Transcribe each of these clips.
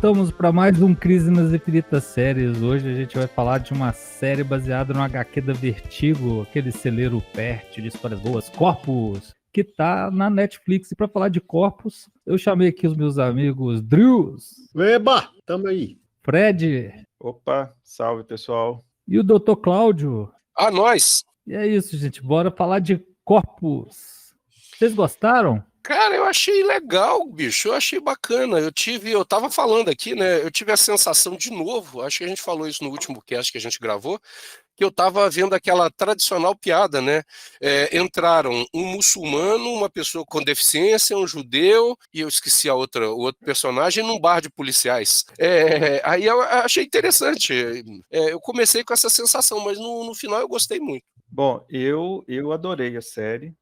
Voltamos para mais um Crise nas Infinitas Séries. Hoje a gente vai falar de uma série baseada no HQ da Vertigo, aquele celeiro pert de histórias boas, Corpus, que tá na Netflix. E para falar de Corpus, eu chamei aqui os meus amigos Drews. Eba, tamo aí. Fred. Opa, salve pessoal. E o Dr. Cláudio. Nós. E é isso, gente. Bora falar de Corpus. Vocês gostaram? Cara, eu achei legal, bicho, eu achei bacana. Eu tava falando aqui, né? Eu tive a sensação de novo, acho que a gente falou isso no último cast que a gente gravou, que eu tava vendo aquela tradicional piada, né? Entraram um muçulmano, uma pessoa com deficiência, um judeu, e eu esqueci o outro personagem, num bar de policiais. Aí eu achei interessante. Eu comecei com essa sensação, mas no final eu gostei muito. Bom, eu adorei a série.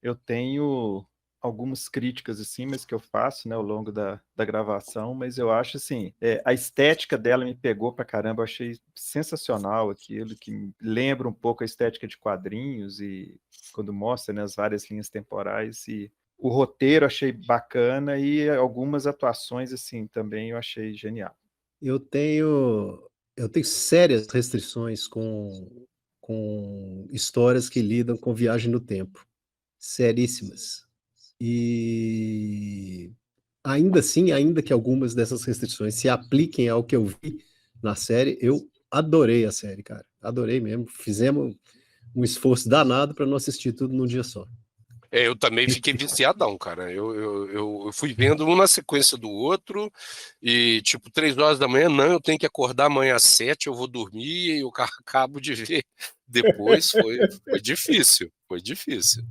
Eu tenho algumas críticas assim, mas que eu faço, né, ao longo da gravação, mas eu acho assim, a estética dela me pegou pra caramba, eu achei sensacional aquilo, que me lembra um pouco a estética de quadrinhos, e quando mostra, né, as várias linhas temporais, e o roteiro achei bacana, e algumas atuações assim também eu achei genial. Eu tenho sérias restrições com histórias que lidam com viagem no tempo. Seríssimas. E ainda assim, ainda que algumas dessas restrições se apliquem ao que eu vi na série, eu adorei a série, cara. Adorei mesmo. Fizemos um esforço danado para não assistir tudo num dia só. Eu também fiquei viciadão, cara. Eu fui vendo um na sequência do outro, e tipo, 3 horas da manhã, não, eu tenho que acordar amanhã às 7, eu vou dormir, e eu acabo de ver. Depois foi difícil, foi difícil.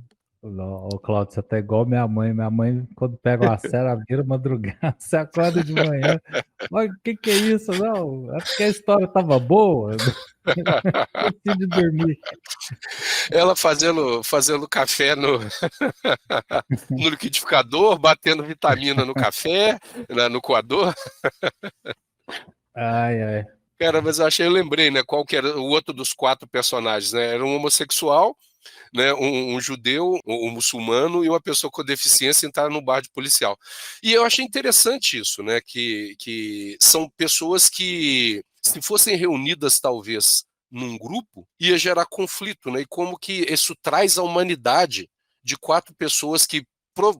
Ô, Cláudio, você tá igual minha mãe. Minha mãe, quando pega uma série, ela vira madrugada, você acorda de manhã. Mas o que é isso? Não, é porque a história tava boa. Esqueci de dormir. Ela fazendo café no liquidificador, batendo vitamina no café, no coador. Ai, ai. Cara, mas eu lembrei, né, qual que era o outro dos 4 personagens, né? Era um homossexual, né, um judeu, um muçulmano e uma pessoa com deficiência entraram no bar de policial. E eu achei interessante isso, né, que são pessoas que, se fossem reunidas talvez num grupo, ia gerar conflito, né, e como que isso traz a humanidade de 4 pessoas que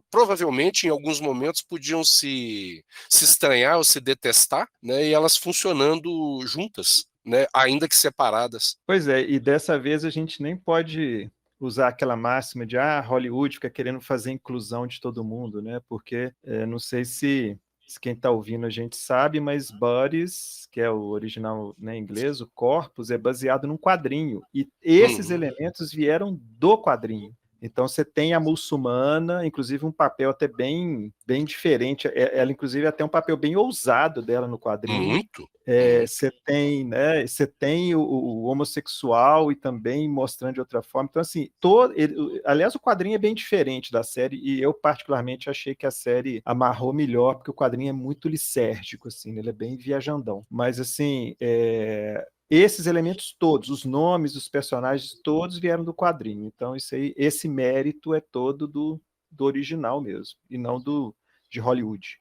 provavelmente em alguns momentos podiam se estranhar ou se detestar, né, e elas funcionando juntas, né, ainda que separadas. Pois é, e dessa vez a gente nem pode usar aquela máxima de Hollywood fica querendo fazer inclusão de todo mundo, né? Porque não sei se quem está ouvindo a gente sabe, mas Buddies, que é o original, né, em inglês, o Corpus, é baseado num quadrinho. E esses elementos vieram do quadrinho. Então você tem a muçulmana, inclusive um papel até bem diferente. Ela, inclusive, até um papel bem ousado dela no quadrinho. Muito. Você tem, né, o homossexual e também mostrando de outra forma. Então, assim, aliás, o quadrinho é bem diferente da série, e eu particularmente achei que a série amarrou melhor, porque o quadrinho é muito lisérgico, assim, né, ele é bem viajandão. Mas, assim, esses elementos todos, os nomes dos personagens, todos vieram do quadrinho. Então, esse mérito é todo do original mesmo, e não de Hollywood.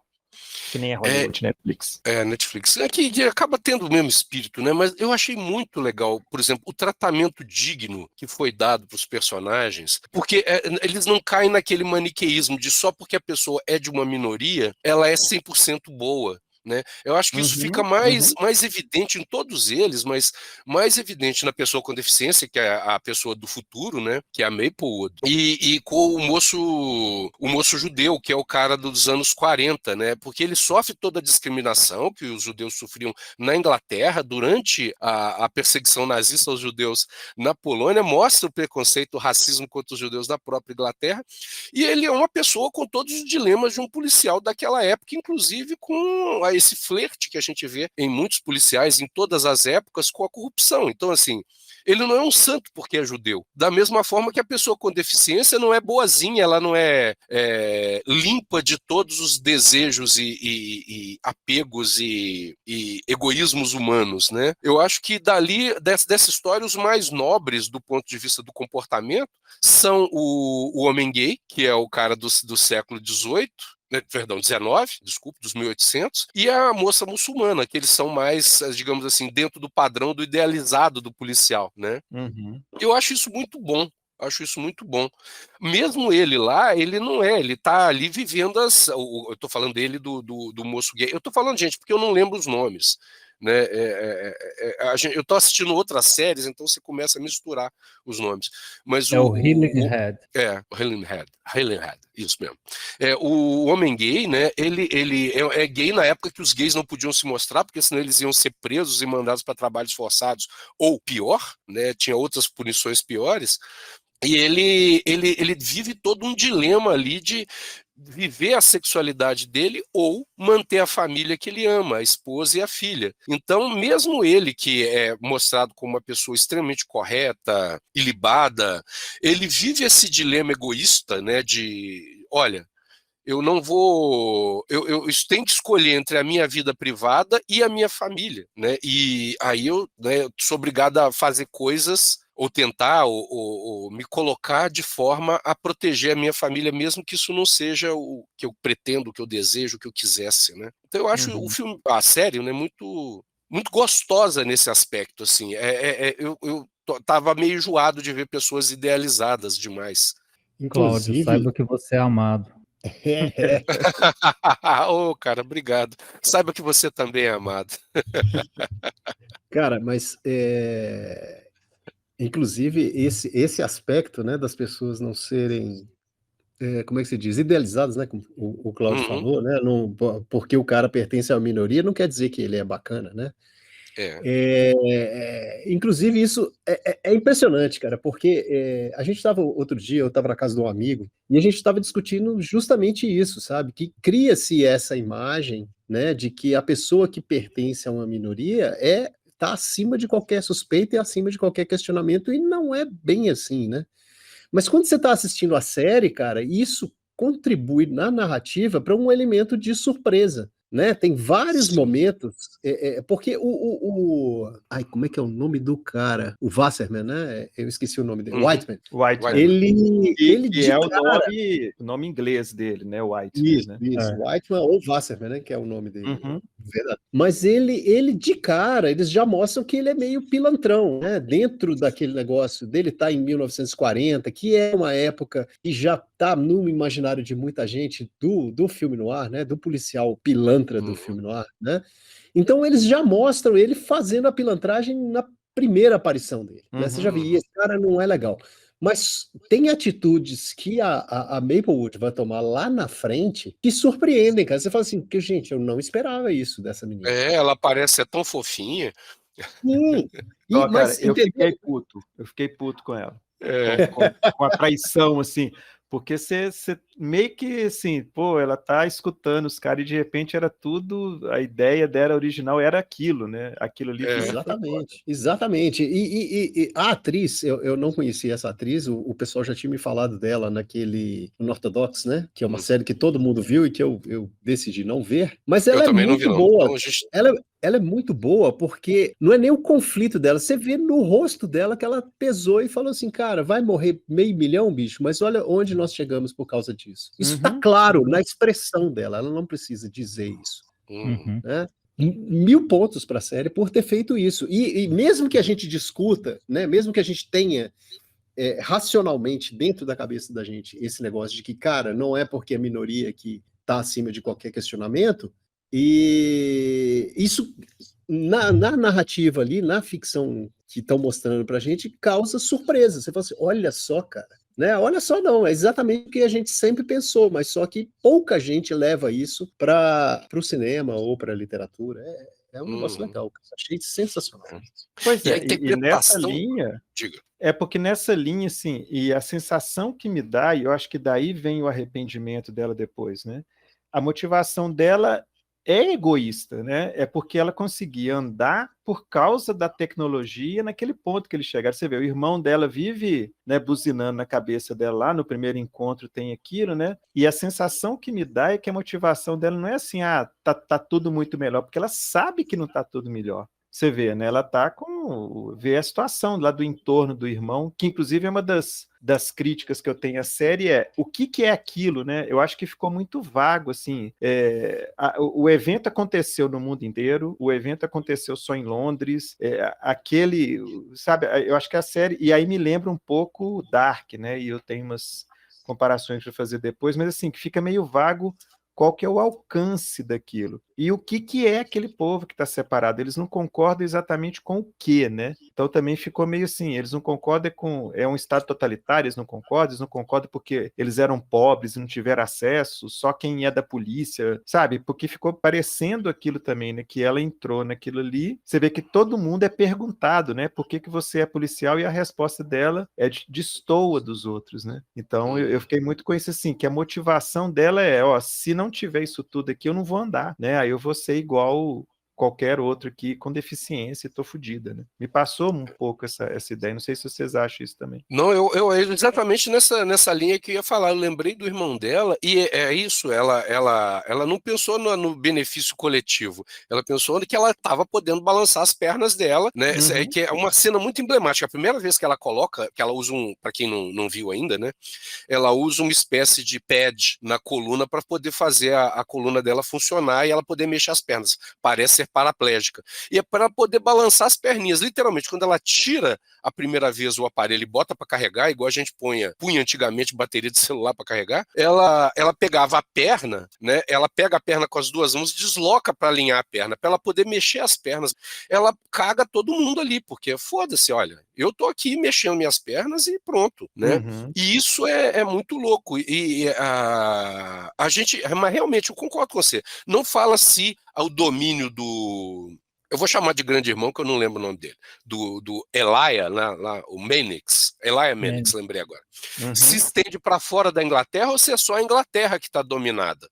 Que nem é Hollywood, Netflix. Netflix. Que acaba tendo o mesmo espírito, né? Mas eu achei muito legal, por exemplo, o tratamento digno que foi dado para os personagens, porque eles não caem naquele maniqueísmo de só porque a pessoa é de uma minoria, ela é 100% boa. Né? Eu acho que isso fica mais evidente em todos eles, mas mais evidente na pessoa com deficiência, que é a pessoa do futuro, né? Que é a Maplewood, e com o moço judeu, que é o cara dos anos 40, né? Porque ele sofre toda a discriminação que os judeus sofriam na Inglaterra durante a perseguição nazista aos judeus na Polônia, mostra o preconceito, o racismo contra os judeus da própria Inglaterra, e ele é uma pessoa com todos os dilemas de um policial daquela época, inclusive com esse flerte que a gente vê em muitos policiais em todas as épocas com a corrupção. Então, assim, ele não é um santo porque é judeu. Da mesma forma que a pessoa com deficiência não é boazinha, ela não é limpa de todos os desejos e apegos e egoísmos humanos, né? Eu acho que dali, dessa história, os mais nobres do ponto de vista do comportamento são o homem gay, que é o cara do século XVIII, perdão, 19, desculpe, dos 1800, e a moça muçulmana, que eles são mais, digamos assim, dentro do padrão do idealizado do policial, né? Uhum. Eu acho isso muito bom. Acho isso muito bom. Mesmo ele lá, ele não é, ele tá ali vivendo eu tô falando dele do moço gay. Eu tô falando, gente, porque eu não lembro os nomes, né? Eu tô assistindo outras séries, então você começa a misturar os nomes. Mas É o Healing Head. o Healing Head, isso mesmo. O homem gay, né? Ele é gay na época que os gays não podiam se mostrar, porque senão eles iam ser presos e mandados para trabalhos forçados, ou pior, né? Tinha outras punições piores. E ele vive todo um dilema ali de viver a sexualidade dele ou manter a família que ele ama, a esposa e a filha. Então, mesmo ele, que é mostrado como uma pessoa extremamente correta, ilibada, ele vive esse dilema egoísta, né, de, olha, eu não vou, eu tenho que escolher entre a minha vida privada e a minha família, né? E aí eu, né, sou obrigado a fazer coisas ou tentar ou me colocar de forma a proteger a minha família, mesmo que isso não seja o que eu pretendo, o que eu desejo, o que eu quisesse, né? Então eu acho o filme, a série, né, muito gostosa nesse aspecto, assim. Eu tava meio enjoado de ver pessoas idealizadas demais. Cláudio, Inclusive, saiba que você é amado. Ô, cara, obrigado. Saiba que você também é amado. cara, mas inclusive esse aspecto, né, das pessoas não serem, como é que se diz, idealizadas, né, como o Cláudio Uhum, falou, né, não, porque o cara pertence a uma minoria, não quer dizer que ele é bacana, né? é. Inclusive, isso é impressionante, cara, porque a gente estava, outro dia, eu estava na casa de um amigo, e a gente estava discutindo justamente isso, sabe? Que cria-se essa imagem, né, de que a pessoa que pertence a uma minoria está acima de qualquer suspeita e acima de qualquer questionamento, e não é bem assim, né? Mas quando você está assistindo a série, cara, isso contribui na narrativa para um elemento de surpresa, né? Tem vários Sim. momentos, porque ai, como é que é o nome do cara? O Wasserman, né? Eu esqueci o nome dele, Uhum. Whiteman. Whiteman. Ele Que de é o cara, nome inglês dele, né? Whiteman, isso, né? Whiteman ou Wasserman, né? Que é o nome dele. Uhum. Verdade. Mas ele de cara, eles já mostram que ele é meio pilantrão, né? Dentro daquele negócio dele tá em 1940, que é uma época que já tá no imaginário de muita gente do filme noir, né? Do policial pilantra do Uhum. filme noir, né? Então eles já mostram ele fazendo a pilantragem na primeira aparição dele, né? Você já Uhum. viu, esse cara não é legal. Mas tem atitudes que a Maplewood vai tomar lá na frente que surpreendem, cara. Você fala assim, que gente, eu não esperava isso dessa menina. Ela parece ser tão fofinha. Sim, Ó, cara, mas eu entendeu? fiquei puto com ela. É, Com a traição, assim, porque você meio que, assim, pô, ela tá escutando os caras e de repente era tudo, a ideia dela original era aquilo, né? Aquilo ali foi foda. Exatamente, exatamente. E a atriz, eu não conhecia essa atriz, o pessoal já tinha me falado dela naquele Unorthodox, né? Que é uma série que todo mundo viu e que eu decidi não ver. Mas eu ela é também não vi, muito não. boa. Então, a gente... Ela é muito boa porque não é nem o conflito dela. Você vê no rosto dela que ela pesou e falou assim, cara, vai morrer 500 mil, bicho, mas olha onde nós chegamos por causa disso. Isso tá Uhum. claro na expressão dela, ela não precisa dizer isso, Uhum. né? 1000 pontos para a série por ter feito isso. E mesmo que a gente discuta, né, mesmo que a gente tenha racionalmente dentro da cabeça da gente esse negócio de que, cara, não é porque é minoria que está acima de qualquer questionamento, e isso na narrativa ali, na ficção que estão mostrando para a gente, causa surpresa. Você fala assim, olha só, cara. Né? Olha só, não, é exatamente o que a gente sempre pensou, mas só que pouca gente leva isso para o cinema ou para a literatura. É um negócio legal, achei sensacional. Pois E a é, e nessa interpretação... linha, Diga. porque nessa linha, assim, e a sensação que me dá, e eu acho que daí vem o arrependimento dela depois, né? A motivação dela é egoísta, né? É porque ela conseguia andar por causa da tecnologia naquele ponto que eles chegaram. Você vê, o irmão dela vive, né, buzinando na cabeça dela lá, no primeiro encontro tem aquilo, né? E a sensação que me dá é que a motivação dela não é assim, tá tudo muito melhor, porque ela sabe que não tá tudo melhor. Você vê, né? Ela tá vê a situação lá do entorno do irmão, que inclusive é uma das críticas que eu tenho à série o que é aquilo, né? Eu acho que ficou muito vago, assim. O evento aconteceu no mundo inteiro, o evento aconteceu só em Londres, sabe? Eu acho que a série, e aí me lembra um pouco Dark, né? E eu tenho umas comparações para fazer depois, mas assim, que fica meio vago qual que é o alcance daquilo. E o que é aquele povo que está separado? Eles não concordam exatamente com o quê, né? Então também ficou meio assim, eles não concordam com... É um Estado totalitário, eles não concordam porque eles eram pobres e não tiveram acesso, só quem é da polícia, sabe? Porque ficou parecendo aquilo também, né? Que ela entrou naquilo ali, você vê que todo mundo é perguntado, né? Por que você é policial? E a resposta dela destoa dos outros, né? Então eu fiquei muito com isso assim, que a motivação dela se não tiver isso tudo aqui, eu não vou andar, né? Aí eu vou ser igual qualquer outro aqui com deficiência e tô fodida, né? Me passou um pouco essa ideia, não sei se vocês acham isso também. Não, eu exatamente nessa linha que eu ia falar, eu lembrei do irmão dela, e é isso, ela não pensou no benefício coletivo, ela pensou que ela estava podendo balançar as pernas dela, né? Uhum. Que é uma cena muito emblemática, a primeira vez que ela coloca, que ela usa para quem não viu ainda, né? Ela usa uma espécie de pad na coluna para poder fazer a coluna dela funcionar e ela poder mexer as pernas, parece ser paraplégica, e é para poder balançar as perninhas, literalmente, quando ela tira a primeira vez o aparelho e bota para carregar, igual a gente punha antigamente bateria de celular para carregar, ela pegava a perna, né? Ela pega a perna com as duas mãos e desloca para alinhar a perna, para ela poder mexer as pernas. Ela caga todo mundo ali, porque foda-se, olha, eu tô aqui mexendo minhas pernas e pronto, né? Uhum. E isso é muito louco. E a gente, mas realmente eu concordo com você. Não fala-se ao domínio do... Eu vou chamar de grande irmão, que eu não lembro o nome dele. Do Elijah, lá, o Mannix. Elijah Mannix, lembrei agora. Uhum. Se estende para fora da Inglaterra ou se é só a Inglaterra que está dominada?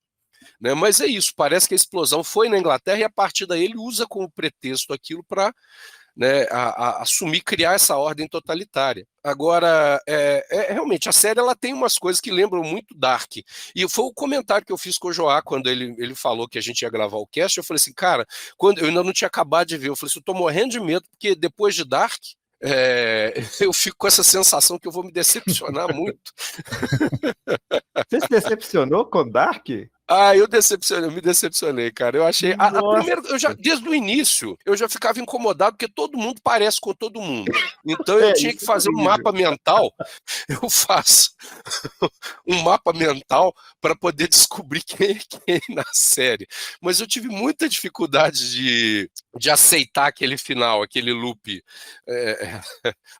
Né? Mas é isso, parece que a explosão foi na Inglaterra e a partir daí ele usa como pretexto aquilo para, né, assumir, criar essa ordem totalitária. Agora, realmente, a série ela tem umas coisas que lembram muito Dark. E foi o comentário que eu fiz com o Joá quando ele falou que a gente ia gravar o cast. Eu falei assim, cara, quando eu ainda não tinha acabado de ver, eu falei assim, eu tô morrendo de medo, porque depois de Dark, eu fico com essa sensação que eu vou me decepcionar muito. Você se decepcionou com Dark? Eu me decepcionei, cara. Eu achei. A primeira, desde o início, eu já ficava incomodado, porque todo mundo parece com todo mundo. Então eu tinha que fazer um mapa mental. Eu faço um mapa mental para poder descobrir quem é quem na série. Mas eu tive muita dificuldade de aceitar aquele final, aquele loop,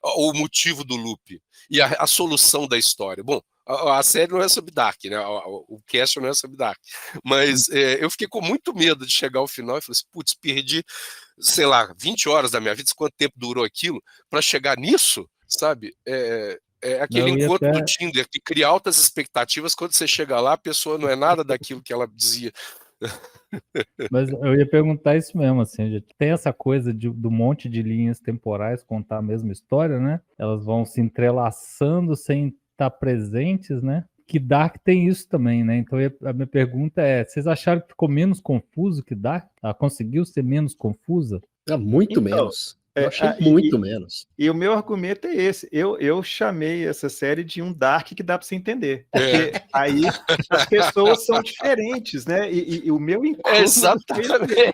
o motivo do loop e a solução da história. Bom, a série não é sobre Dark, né? O cast não é sobre Dark. Mas eu fiquei com muito medo de chegar ao final e falei assim, putz, perdi, sei lá, 20 horas da minha vida, quanto tempo durou aquilo, para chegar nisso, sabe? Aquele encontro do Tinder, que cria altas expectativas, quando você chega lá, a pessoa não é nada daquilo que ela dizia. Mas eu ia perguntar isso mesmo, assim, gente. Tem essa coisa do monte de linhas temporais contar a mesma história, né? Elas vão se entrelaçando sem estar presentes, né? Que Dark tem isso também, né? Então a minha pergunta é, vocês acharam que ficou menos confuso que Dark? Ela conseguiu ser menos confusa? Muito menos. Eu achei muito menos. E o meu argumento é esse. Eu chamei essa série de um Dark que dá para você entender. Porque aí as pessoas são diferentes, né? E o meu incômodo... Exatamente.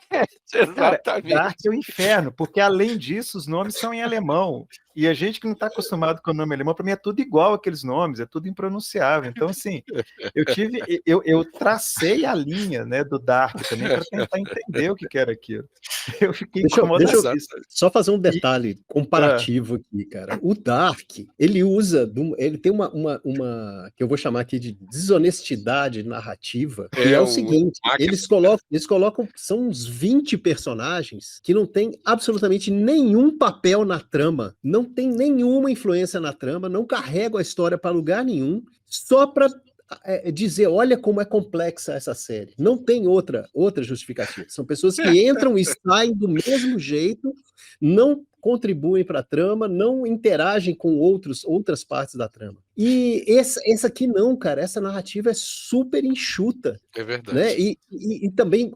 Cara, Dark é o inferno, porque além disso, os nomes são em alemão. E a gente que não está acostumado com o nome alemão, para mim é tudo igual aqueles nomes, é tudo impronunciável. Então, assim, eu tracei a linha, né, do Dark também para tentar entender o que era aquilo. Eu fiquei incomodado. Deixa eu só fazer um detalhe comparativo aqui, cara. O Dark, ele tem uma que eu vou chamar aqui de desonestidade narrativa, que é o seguinte, eles colocam, são uns 20 personagens que não tem absolutamente nenhum papel na trama, não tem nenhuma influência na trama, não carregam a história para lugar nenhum, só para dizer, olha como é complexa essa série. Não tem outra justificativa. São pessoas que entram e saem do mesmo jeito, não contribuem para a trama, não interagem com outras partes da trama. E essa aqui não, cara, essa narrativa é super enxuta. É verdade. Né? E também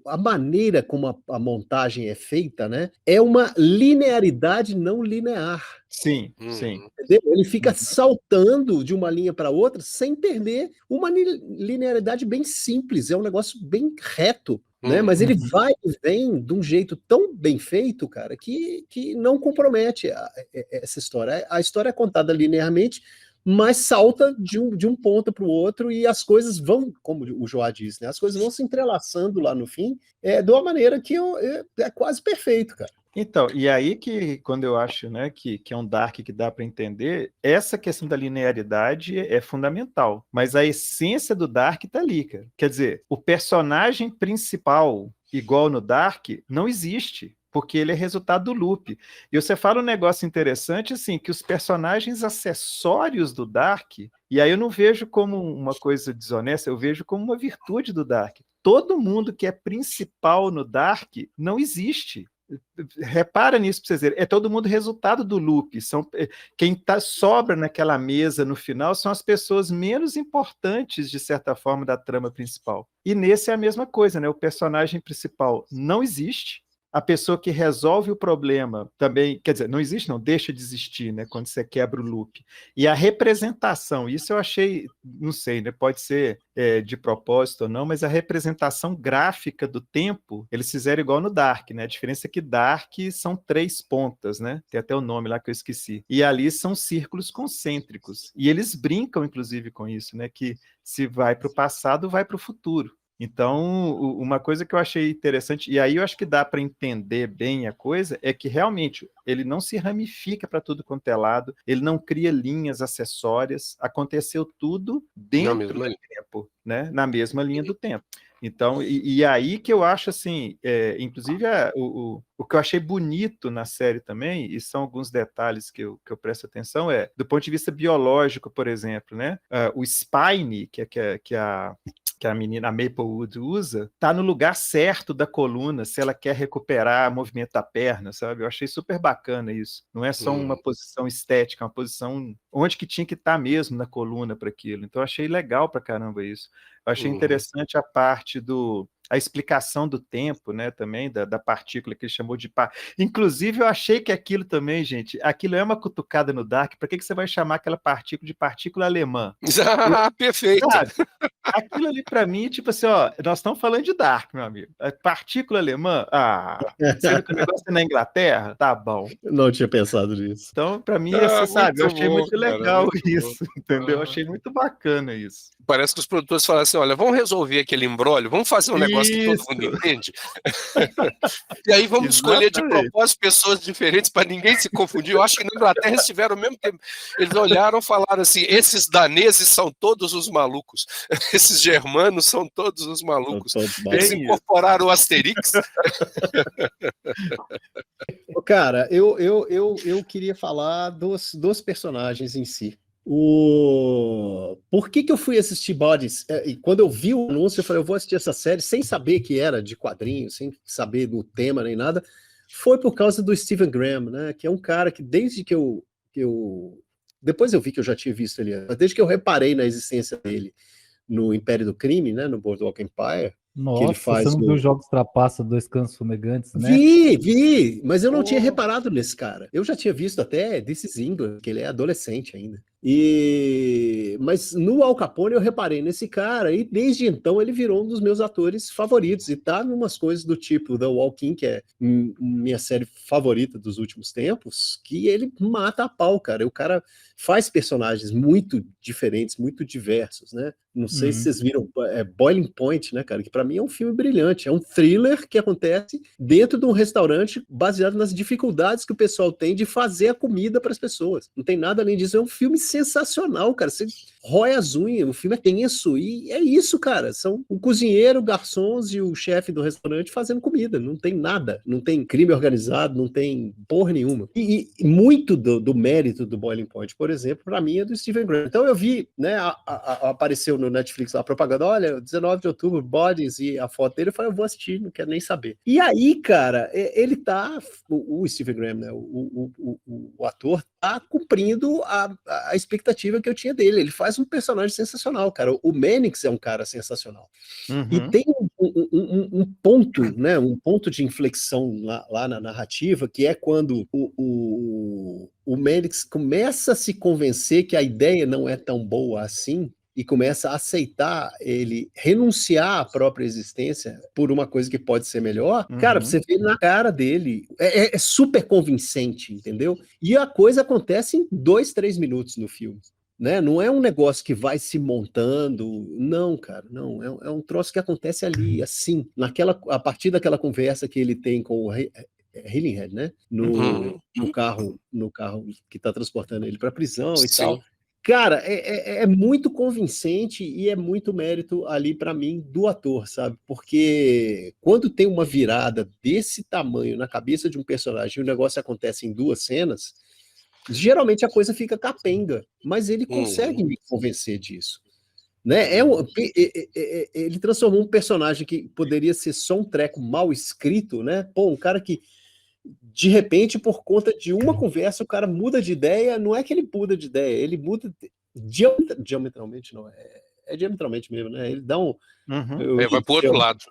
a maneira como a montagem é feita, né? É uma linearidade não linear. Sim, sim. Entendeu? Ele fica saltando de uma linha para outra sem perder uma linearidade bem simples, é um negócio bem reto. Né? Mas ele vai e vem de um jeito tão bem feito, cara, que não compromete essa história. A história é contada linearmente, mas salta de um ponto para o outro e as coisas vão, como o Joá disse, né? As coisas vão se entrelaçando lá no fim, de uma maneira que é quase perfeito, cara. Então, e aí que quando eu acho, né, que é um Dark que dá para entender, essa questão da linearidade é fundamental, mas a essência do Dark tá ali, cara. Quer dizer, o personagem principal, igual no Dark, não existe, porque ele é resultado do loop. E você fala um negócio interessante, assim, que os personagens acessórios do Dark, e aí eu não vejo como uma coisa desonesta, eu vejo como uma virtude do Dark. Todo mundo que é principal no Dark não existe. Repara nisso para vocês verem, é todo mundo resultado do loop. Quem sobra naquela mesa no final são as pessoas menos importantes, de certa forma, da trama principal. E nesse é a mesma coisa, né? O personagem principal não existe, a pessoa que resolve o problema também, quer dizer, não existe, não, deixa de existir, né, quando você quebra o loop. E a representação, isso eu achei, não sei, né, pode ser de propósito ou não, mas a representação gráfica do tempo, eles fizeram igual no Dark, né, a diferença é que Dark são 3 pontas, né, tem até o nome lá que eu esqueci, e ali são círculos concêntricos, e eles brincam, inclusive, com isso, né, que se vai para o passado, vai para o futuro. Então, uma coisa que eu achei interessante, e aí eu acho que dá para entender bem a coisa, é que realmente ele não se ramifica para tudo quanto é lado, ele não cria linhas acessórias, aconteceu tudo dentro do tempo, né? Na mesma linha do tempo. Então, e aí que eu acho assim, inclusive o que eu achei bonito na série também, e são alguns detalhes que eu presto atenção, do ponto de vista biológico, por exemplo, né? O spine, que a menina, a Maplewood, usa, tá no lugar certo da coluna, se ela quer recuperar o movimento da perna, sabe? Eu achei super bacana isso. Não é só uma posição estética, é uma posição onde que tinha que estar mesmo na coluna para aquilo. Então, eu achei legal pra caramba isso. Eu achei interessante a parte a explicação do tempo, né, também, da partícula que ele chamou de... Inclusive, eu achei que aquilo também, gente, aquilo é uma cutucada no Dark, para que você vai chamar aquela partícula de partícula alemã? Perfeito! Sabe? Aquilo ali, para mim, tipo assim, ó, nós estamos falando de Dark, meu amigo. A partícula alemã, sendo que o negócio é na Inglaterra, tá bom. Não tinha pensado nisso. Então, para mim, você sabe, eu achei muito legal isso, entendeu? Eu achei muito bacana isso. Parece que os produtores falaram assim, olha, vamos resolver aquele imbróglio, vamos fazer um negócio que todo mundo entende. E aí vamos escolher de propósito pessoas diferentes para ninguém se confundir. Eu acho que na Inglaterra eles tiveram o mesmo tempo. Eles olharam e falaram assim, esses daneses são todos os malucos. Esses germanos são todos os malucos. Eles incorporaram o Asterix. Cara, eu queria falar dos personagens em si. Por que eu fui assistir Bodies? E quando eu vi o anúncio, eu falei, eu vou assistir essa série sem saber que era de quadrinhos, sem saber do tema nem nada. Foi por causa do Stephen Graham, né? Que é um cara que desde que eu depois eu vi que eu já tinha visto ele, mas desde que eu reparei na existência dele no Império do Crime, né? No Boardwalk Empire. Nossa, que ele faz você não viu Jogos Trapaça, Dois Cantos Fumegantes, né? Vi, mas eu não tinha reparado nesse cara. Eu já tinha visto até This is England, que ele é adolescente ainda. Mas no Al Capone eu reparei nesse cara e desde então ele virou um dos meus atores favoritos e tá em umas coisas do tipo The Walking, que é minha série favorita dos últimos tempos, que ele mata a pau, cara. O cara faz personagens muito diferentes, muito diversos, né? Não sei se vocês viram Boiling Point, né, cara? Que pra mim é um filme brilhante. É um thriller que acontece dentro de um restaurante baseado nas dificuldades que o pessoal tem de fazer a comida para as pessoas. Não tem nada além disso. É um filme sensacional, cara. Você rói as unhas, o filme é tenso, e é isso, cara. São o cozinheiro, garçons e o chefe do restaurante fazendo comida. Não tem nada, não tem crime organizado, não tem porra nenhuma. E muito do mérito do Boiling Point, por exemplo, pra mim é do Stephen Graham. Então eu vi, né, apareceu no Netflix a propaganda, olha, 19 de outubro, Bodies, e a foto dele, eu falei, eu vou assistir, não quero nem saber. E aí, cara, ele tá, o Stephen Graham, né, o ator, tá cumprindo a expectativa que eu tinha dele. Ele faz um personagem sensacional, cara. O Mannix é um cara sensacional. E tem um ponto, né, um ponto de inflexão lá na narrativa, que é quando o Mannix começa a se convencer que a ideia não é tão boa assim, e começa a aceitar ele renunciar à própria existência por uma coisa que pode ser melhor, cara, você vê na cara dele, é super convincente, entendeu? E a coisa acontece em 2, 3 minutos no filme. Né? Não é um negócio que vai se montando, não, cara, não, é um troço que acontece ali, assim, a partir daquela conversa que ele tem com o Hillenhead, né? No carro que está transportando ele para a prisão e tal. Cara, é muito convincente e é muito mérito ali para mim do ator, sabe? Porque quando tem uma virada desse tamanho na cabeça de um personagem e o negócio acontece em 2 cenas, geralmente a coisa fica capenga, mas ele consegue me convencer disso. Né? Ele transformou um personagem que poderia ser só um treco mal escrito, né? Pô, um cara que de repente, por conta de uma conversa, o cara muda de ideia. Não é que ele muda de ideia, ele muda diametralmente, não. É diametralmente mesmo, né? Ele dá um... vai pro outro lado.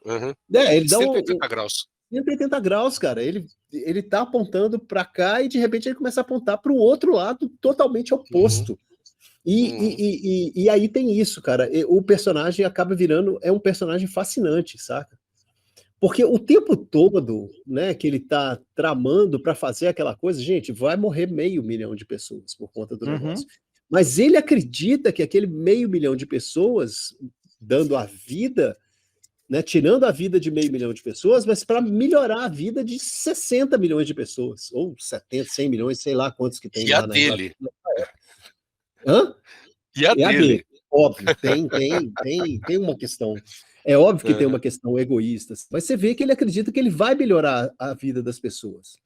Ele dá 180 graus. 180 graus, cara. Ele tá apontando para cá e de repente ele começa a apontar para o outro lado totalmente oposto. E aí tem isso, cara. O personagem acaba virando... É um personagem fascinante, saca? Porque o tempo todo, né, que ele tá tramando para fazer aquela coisa, gente, vai morrer 500 mil de pessoas por conta do negócio. Mas ele acredita que aquele 500 mil de pessoas dando a vida, né, tirando a vida de 500 mil de pessoas, mas para melhorar a vida de 60 milhões de pessoas, ou 70, 100 milhões, sei lá quantos que tem e lá a dele. Hã? E a dele. Óbvio, tem uma questão. É óbvio que tem uma questão egoísta, mas você vê que ele acredita que ele vai melhorar a vida das pessoas,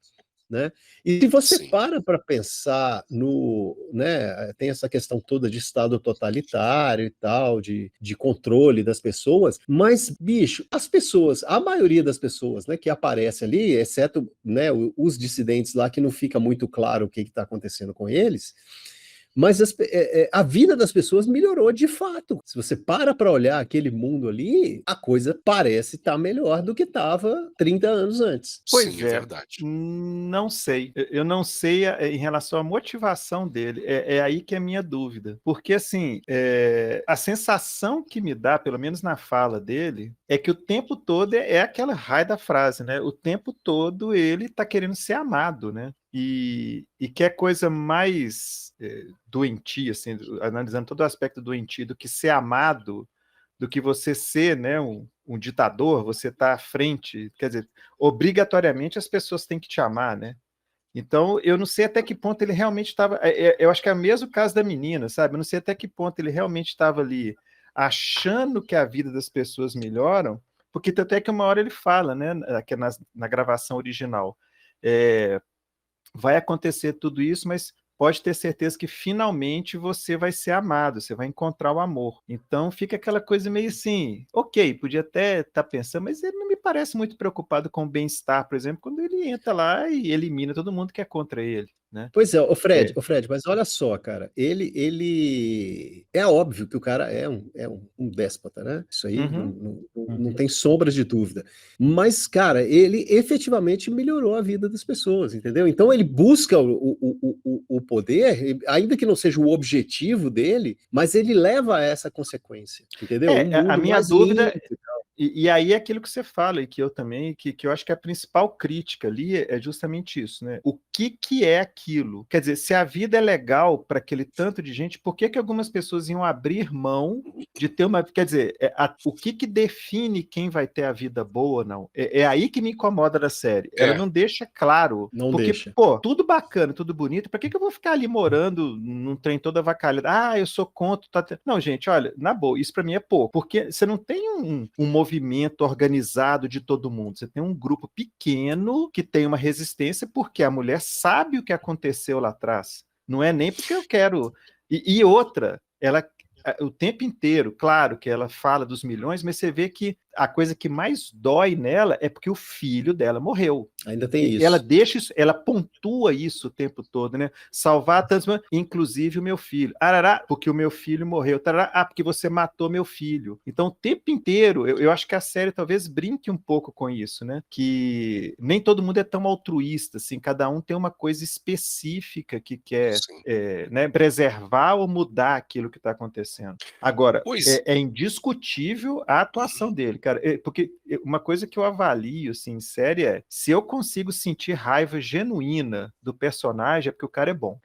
né? E se você para pensar né, tem essa questão toda de Estado totalitário e tal, de controle das pessoas, mas, bicho, as pessoas, a maioria das pessoas, né, que aparece ali, exceto, né, os dissidentes lá, que não fica muito claro o que está acontecendo com eles, mas a vida das pessoas melhorou de fato. Se você para olhar aquele mundo ali, a coisa parece estar melhor do que estava 30 anos antes. Pois é verdade. Não sei. Eu não sei em relação à motivação dele. É aí que é a minha dúvida. Porque, assim, a sensação que me dá, pelo menos na fala dele, é que o tempo todo é aquela raio da frase, né? O tempo todo ele está querendo ser amado, né? E que é coisa mais doentia, assim, analisando todo o aspecto doentio, do que ser amado, do que você ser, né, um ditador, você tá à frente, quer dizer, obrigatoriamente as pessoas têm que te amar, né? Então, eu não sei até que ponto ele realmente estava... eu acho que é o mesmo caso da menina, sabe? Eu não sei até que ponto ele realmente estava ali achando que a vida das pessoas melhoram, porque até que uma hora ele fala, né, aqui na gravação original, vai acontecer tudo isso, mas pode ter certeza que finalmente você vai ser amado, você vai encontrar o amor. Então fica aquela coisa meio assim, ok, podia até estar pensando, mas ele não me parece muito preocupado com o bem-estar, por exemplo, quando ele entra lá e elimina todo mundo que é contra ele. Né? Pois é, o Fred, mas olha só, cara, ele é óbvio que o cara é um déspota, né? Isso aí não tem sombras de dúvida. Mas, cara, ele efetivamente melhorou a vida das pessoas, entendeu? Então ele busca o poder, ainda que não seja o objetivo dele, mas ele leva a essa consequência, entendeu? A minha dúvida... E aí é aquilo que você fala, e que eu também, que eu acho que a principal crítica ali é justamente isso, né? O que é aquilo. Quer dizer, se a vida é legal para aquele tanto de gente, por que algumas pessoas iam abrir mão de ter uma... Quer dizer, o que define quem vai ter a vida boa ou não? É aí que me incomoda da série. Ela não deixa claro. Não porque, deixa. pô, tudo bacana, tudo bonito, para que eu vou ficar ali morando num trem todo avacalhado? Ah, eu sou contra... Não, gente, olha, na boa, isso para mim é pouco. Porque você não tem um movimento organizado de todo mundo. Você tem um grupo pequeno que tem uma resistência porque a mulher sabe o que aconteceu lá atrás. Não é nem porque eu quero... E outra, ela... O tempo inteiro, claro que ela fala dos milhões, mas você vê que a coisa que mais dói nela é porque o filho dela morreu. Ainda tem isso. Ela deixa isso, ela pontua isso o tempo todo, né? Salvar tantos, inclusive o meu filho. Arará, porque o meu filho morreu. Tarará, porque você matou meu filho. Então, o tempo inteiro, eu acho que a série talvez brinque um pouco com isso, né? Que nem todo mundo é tão altruísta, assim, cada um tem uma coisa específica que quer né, preservar ou mudar aquilo que está acontecendo. Agora, é indiscutível a atuação dele, cara, porque uma coisa que eu avalio, assim, em série se eu consigo sentir raiva genuína do personagem, é porque o cara é bom.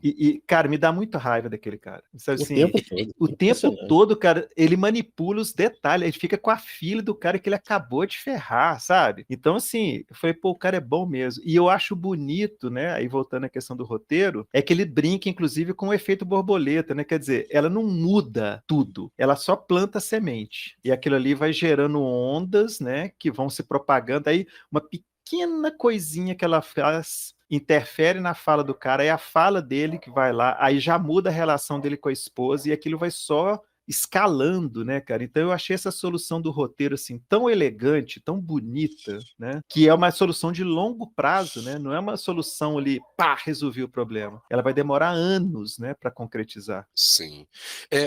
E, cara, me dá muita raiva daquele cara. Sabe, assim, tempo todo. O tempo todo, cara, ele manipula os detalhes, ele fica com a filha do cara que ele acabou de ferrar, sabe? Então, assim, eu falei, pô, o cara é bom mesmo. E eu acho bonito, né, aí voltando à questão do roteiro, é que ele brinca, inclusive, com o efeito borboleta, né? Quer dizer, ela não muda tudo, ela só planta semente. E aquilo ali vai gerando ondas, né, que vão se propagando. Aí, uma pequena coisinha que ela faz interfere na fala do cara, é a fala dele que vai lá, aí já muda a relação dele com a esposa, e aquilo vai só escalando, né, cara? Então eu achei essa solução do roteiro assim tão elegante, tão bonita, né? Que é uma solução de longo prazo, né? Não é uma solução ali, pá, resolvi o problema. Ela vai demorar anos, né, para concretizar. Sim.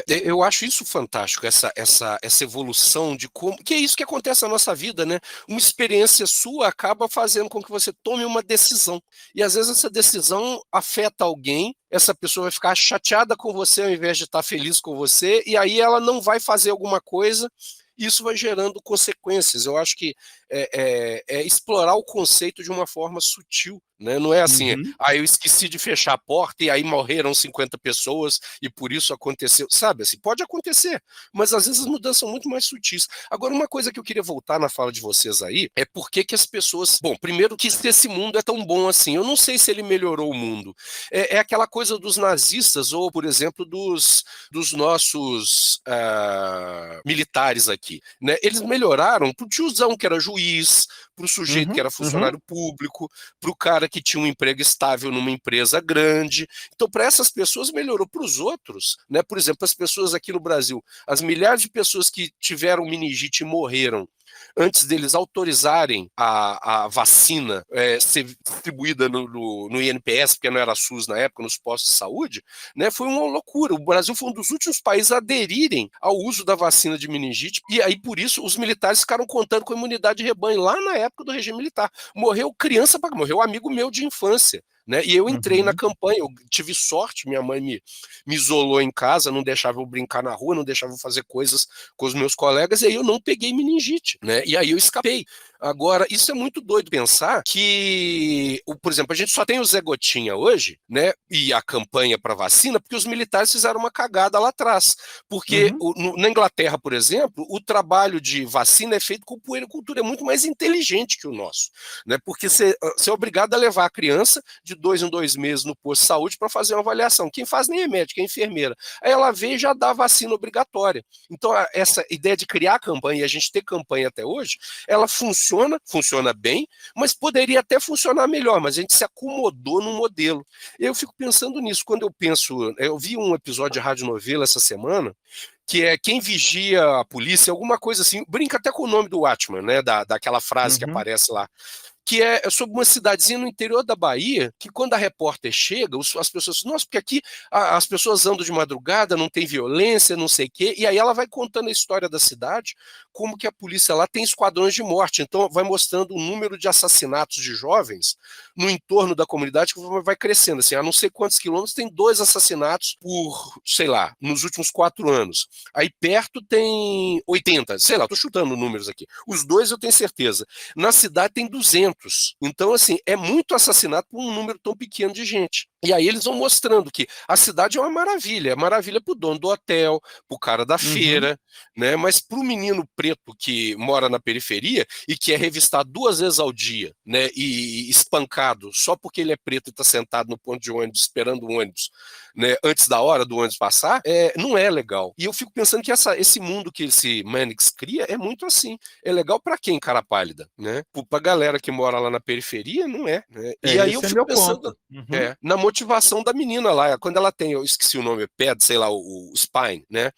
Eu acho isso fantástico, essa evolução de como... Que é isso que acontece na nossa vida, né? Uma experiência sua acaba fazendo com que você tome uma decisão. E às vezes essa decisão afeta alguém, essa pessoa vai ficar chateada com você ao invés de estar feliz com você, e aí ela não vai fazer alguma coisa, e isso vai gerando consequências. Eu acho que é explorar o conceito de uma forma sutil, né? Não é assim, eu esqueci de fechar a porta e aí morreram 50 pessoas e por isso aconteceu. Sabe, assim, pode acontecer, mas às vezes as mudanças são muito mais sutis. Agora, uma coisa que eu queria voltar na fala de vocês aí é por que as pessoas... Bom, primeiro que esse mundo é tão bom assim. Eu não sei se ele melhorou o mundo. É aquela coisa dos nazistas ou, por exemplo, dos nossos militares aqui, né? Eles melhoraram pro tiozão que era juiz, pro sujeito que era funcionário público, pro cara que tinha um emprego estável numa empresa grande. Então, para essas pessoas, melhorou. Para os outros, né? Por exemplo, as pessoas aqui no Brasil, as milhares de pessoas que tiveram meningite e morreram antes deles autorizarem a vacina ser distribuída no INPS, porque não era SUS na época, nos postos de saúde, né, foi uma loucura. O Brasil foi um dos últimos países a aderirem ao uso da vacina de meningite, e aí por isso os militares ficaram contando com a imunidade de rebanho lá na época do regime militar. Morreu criança, morreu amigo meu de infância. Né? E eu entrei na campanha, eu tive sorte, minha mãe me isolou em casa, não deixava eu brincar na rua, não deixava eu fazer coisas com os meus colegas, e aí eu não peguei meningite, né? E aí eu escapei. Agora, isso é muito doido pensar que, por exemplo, a gente só tem o Zé Gotinha hoje, né? E a campanha para vacina, porque os militares fizeram uma cagada lá atrás. Porque na Inglaterra, por exemplo, o trabalho de vacina é feito com puericultura, é muito mais inteligente que o nosso, né? Porque você é obrigado a levar a criança de 2 em 2 meses no posto de saúde para fazer uma avaliação. Quem faz nem é médico, é enfermeira. Aí ela vê e já dá a vacina obrigatória. Então, essa ideia de criar campanha, e a gente ter campanha até hoje, ela funciona bem, mas poderia até funcionar melhor, mas a gente se acomodou no modelo. Eu fico pensando nisso, quando eu vi um episódio de radionovela essa semana, que é Quem Vigia a Polícia, alguma coisa assim, brinca até com o nome do Watchman, né, daquela frase que aparece lá, que é sobre uma cidadezinha no interior da Bahia, que quando a repórter chega, as pessoas dizem, nossa, porque aqui as pessoas andam de madrugada, não tem violência, não sei o quê, e aí ela vai contando a história da cidade, como que a polícia lá tem esquadrões de morte, então vai mostrando o número de assassinatos de jovens no entorno da comunidade, que vai crescendo, assim, a não sei quantos quilômetros tem 2 assassinatos por, sei lá, nos últimos 4 anos. Aí perto tem 80, sei lá, tô chutando números aqui. Os 2 eu tenho certeza. Na cidade tem 200. 300. Então, assim, é muito assassinato por um número tão pequeno de gente. E aí eles vão mostrando que a cidade é uma maravilha. É maravilha pro dono do hotel, pro cara da feira, né? Mas pro menino preto que mora na periferia e que é revistado 2 vezes ao dia, né? E espancado só porque ele é preto e tá sentado no ponto de ônibus esperando o ônibus, né? Antes da hora do ônibus passar, não é legal. E eu fico pensando que esse mundo que esse Mannix cria é muito assim. É legal para quem, cara pálida, né? Pra galera que mora lá na periferia, não é, né? E aí eu Esse é fico meu pensando ponto. na motivação da menina lá, quando ela tem, eu esqueci o nome, PED, sei lá, o Spine, né?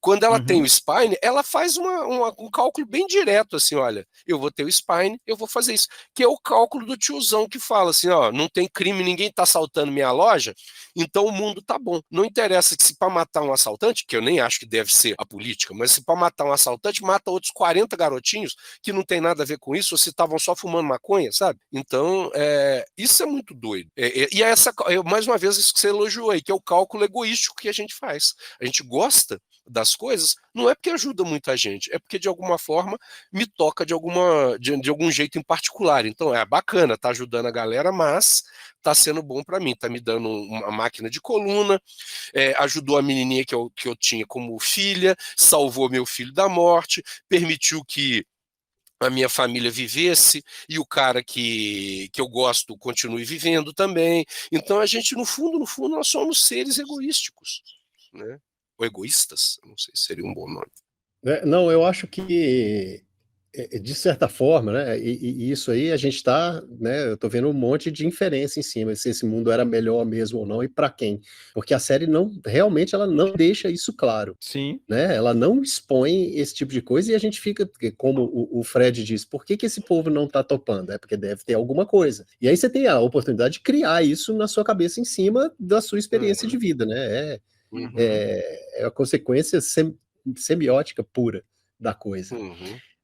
Quando ela tem o Spine, ela faz um cálculo bem direto, assim, olha, eu vou ter o Spine, eu vou fazer isso, que é o cálculo do tiozão que fala assim, ó, não tem crime, ninguém tá assaltando minha loja, então o mundo tá bom. Não interessa que se para matar um assaltante, que eu nem acho que deve ser a política, mas se para matar um assaltante, mata outros 40 garotinhos que não tem nada a ver com isso, ou se estavam só fumando maconha, sabe? Então, isso é muito doido. E mais uma vez, isso que você elogiou aí, que é o cálculo egoístico que a gente faz. A gente gosta das coisas, não é porque ajuda muita gente, é porque de alguma forma me toca de algum jeito em particular. Então é bacana, tá ajudando a galera, mas tá sendo bom para mim, tá me dando uma máquina de coluna, ajudou a menininha que eu tinha como filha, salvou meu filho da morte, permitiu que a minha família vivesse e o cara que eu gosto continue vivendo também. Então a gente, no fundo, nós somos seres egoísticos, né? Ou egoístas, não sei se seria um bom nome. Não, eu acho que, de certa forma, né, e isso aí a gente está, né, eu estou vendo um monte de inferência em cima, se esse mundo era melhor mesmo ou não e para quem, porque a série realmente ela não deixa isso claro. Sim. Né? Ela não expõe esse tipo de coisa e a gente fica, como o Fred diz, por que esse povo não está topando? É porque deve ter alguma coisa. E aí você tem a oportunidade de criar isso na sua cabeça em cima da sua experiência de vida, né? É a consequência semiótica pura da coisa.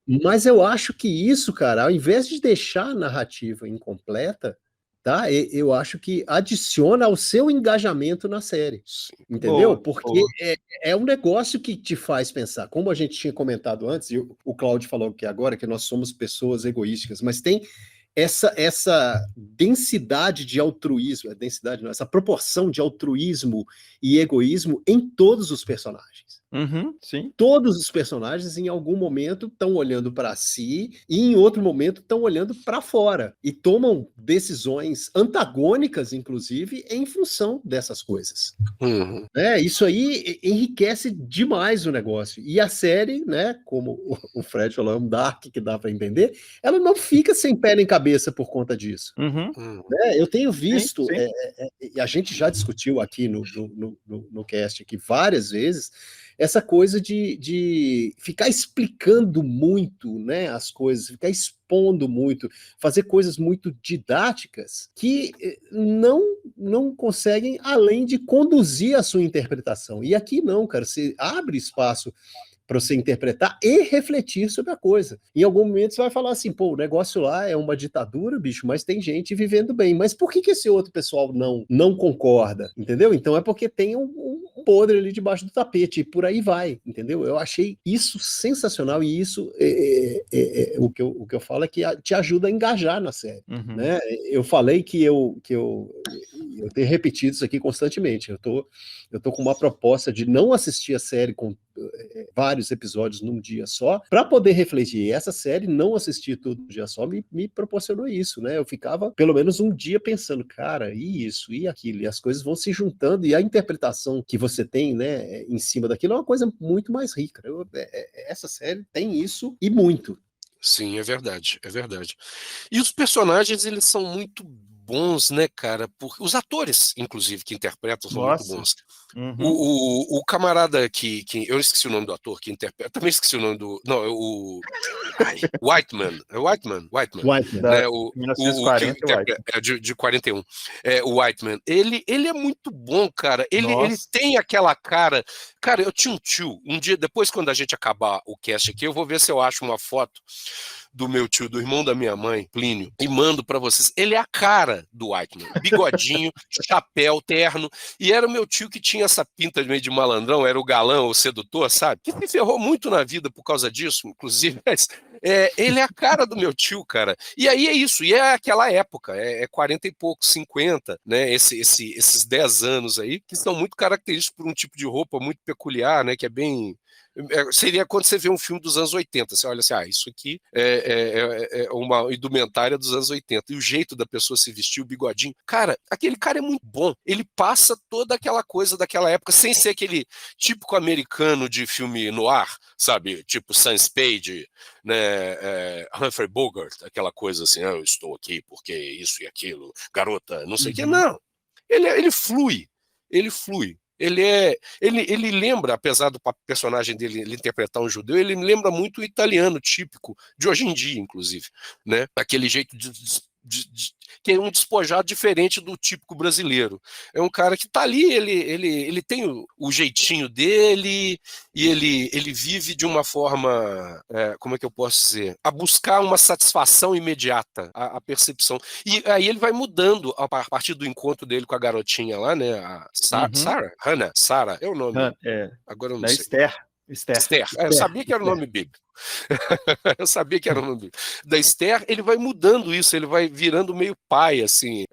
Mas eu acho que isso, cara, ao invés de deixar a narrativa incompleta, tá? Eu acho que adiciona ao seu engajamento na série. Entendeu? Porque é um negócio que te faz pensar. Como a gente tinha comentado antes, e o Cláudio falou que agora que nós somos pessoas egoísticas, mas tem essa densidade de altruísmo, essa proporção de altruísmo e egoísmo em todos os personagens. Sim. Todos os personagens, em algum momento, estão olhando para si e, em outro momento, estão olhando para fora e tomam decisões antagônicas, inclusive, em função dessas coisas. Isso aí enriquece demais o negócio. E a série, né, como o Fred falou, é um dark que dá para entender, ela não fica sem pé nem cabeça por conta disso. Eu tenho visto, e a gente já discutiu aqui no cast aqui várias vezes, essa coisa de ficar explicando muito, né, as coisas, ficar expondo muito, fazer coisas muito didáticas que não conseguem além de conduzir a sua interpretação. E aqui não, cara, você abre espaço para você interpretar e refletir sobre a coisa. Em algum momento você vai falar assim, pô, o negócio lá é uma ditadura, bicho, mas tem gente vivendo bem. Mas por que esse outro pessoal não concorda? Entendeu? Então é porque tem um podre ali debaixo do tapete, e por aí vai, entendeu? Eu achei isso sensacional, e isso o que eu falo é que te ajuda a engajar na série. Né? Eu falei que eu tenho repetido isso aqui constantemente. Eu tô com uma proposta de não assistir a série com vários episódios num dia só, para poder refletir. E essa série, não assistir tudo num dia só, me proporcionou isso, né? Eu ficava pelo menos um dia pensando, cara, e isso, e aquilo, e as coisas vão se juntando, e a interpretação que você tem, né, em cima daquilo é uma coisa muito mais rica. Essa série tem isso e muito. Sim, é verdade, é verdade. E os personagens, eles são muito bons, né, cara? Os atores, inclusive, que interpretam são muito bons. O camarada que eu esqueci o nome do ator que interpreta, também esqueci o nome do, não, Whiteman, né? O 1940, de 41, o Whiteman, ele é muito bom, cara, ele tem aquela cara, eu tinha um tio, um dia, depois quando a gente acabar o cast aqui, eu vou ver se eu acho uma foto do meu tio, do irmão da minha mãe, Plínio, e mando pra vocês. Ele é a cara do Whiteman, bigodinho, chapéu, terno, e era o meu tio que tinha essa pinta meio de malandrão, era o galã, o sedutor, sabe? Que se ferrou muito na vida por causa disso, inclusive, Ele é a cara do meu tio, cara. E aí é isso, e é aquela época, é 40 e pouco, 50, né? Esses 10 anos aí, que são muito característicos por um tipo de roupa muito peculiar, né? Que é bem. Seria quando você vê um filme dos anos 80, você olha assim, isso aqui é uma indumentária dos anos 80, e o jeito da pessoa se vestir, o bigodinho, cara, aquele cara é muito bom, ele passa toda aquela coisa daquela época, sem ser aquele típico americano de filme noir, sabe, tipo Sam Spade, né, Humphrey Bogart, aquela coisa assim, eu estou aqui porque isso e aquilo, garota, não sei o que, não, ele flui, ele flui. Ele lembra, apesar do personagem dele ele interpretar um judeu, ele me lembra muito o italiano típico, de hoje em dia, inclusive, né? Aquele jeito que é um despojado diferente do típico brasileiro. É um cara que está ali, ele tem o jeitinho dele, e ele vive de uma forma, como é que eu posso dizer? A buscar uma satisfação imediata, a percepção. E aí ele vai mudando a partir do encontro dele com a garotinha lá, né? A Sarah, é o nome. Agora eu não sei. Esther. Eu sabia que era o nome bíblico. Eu sabia que era o nome da Esther. Ele vai mudando isso, ele vai virando meio pai, assim.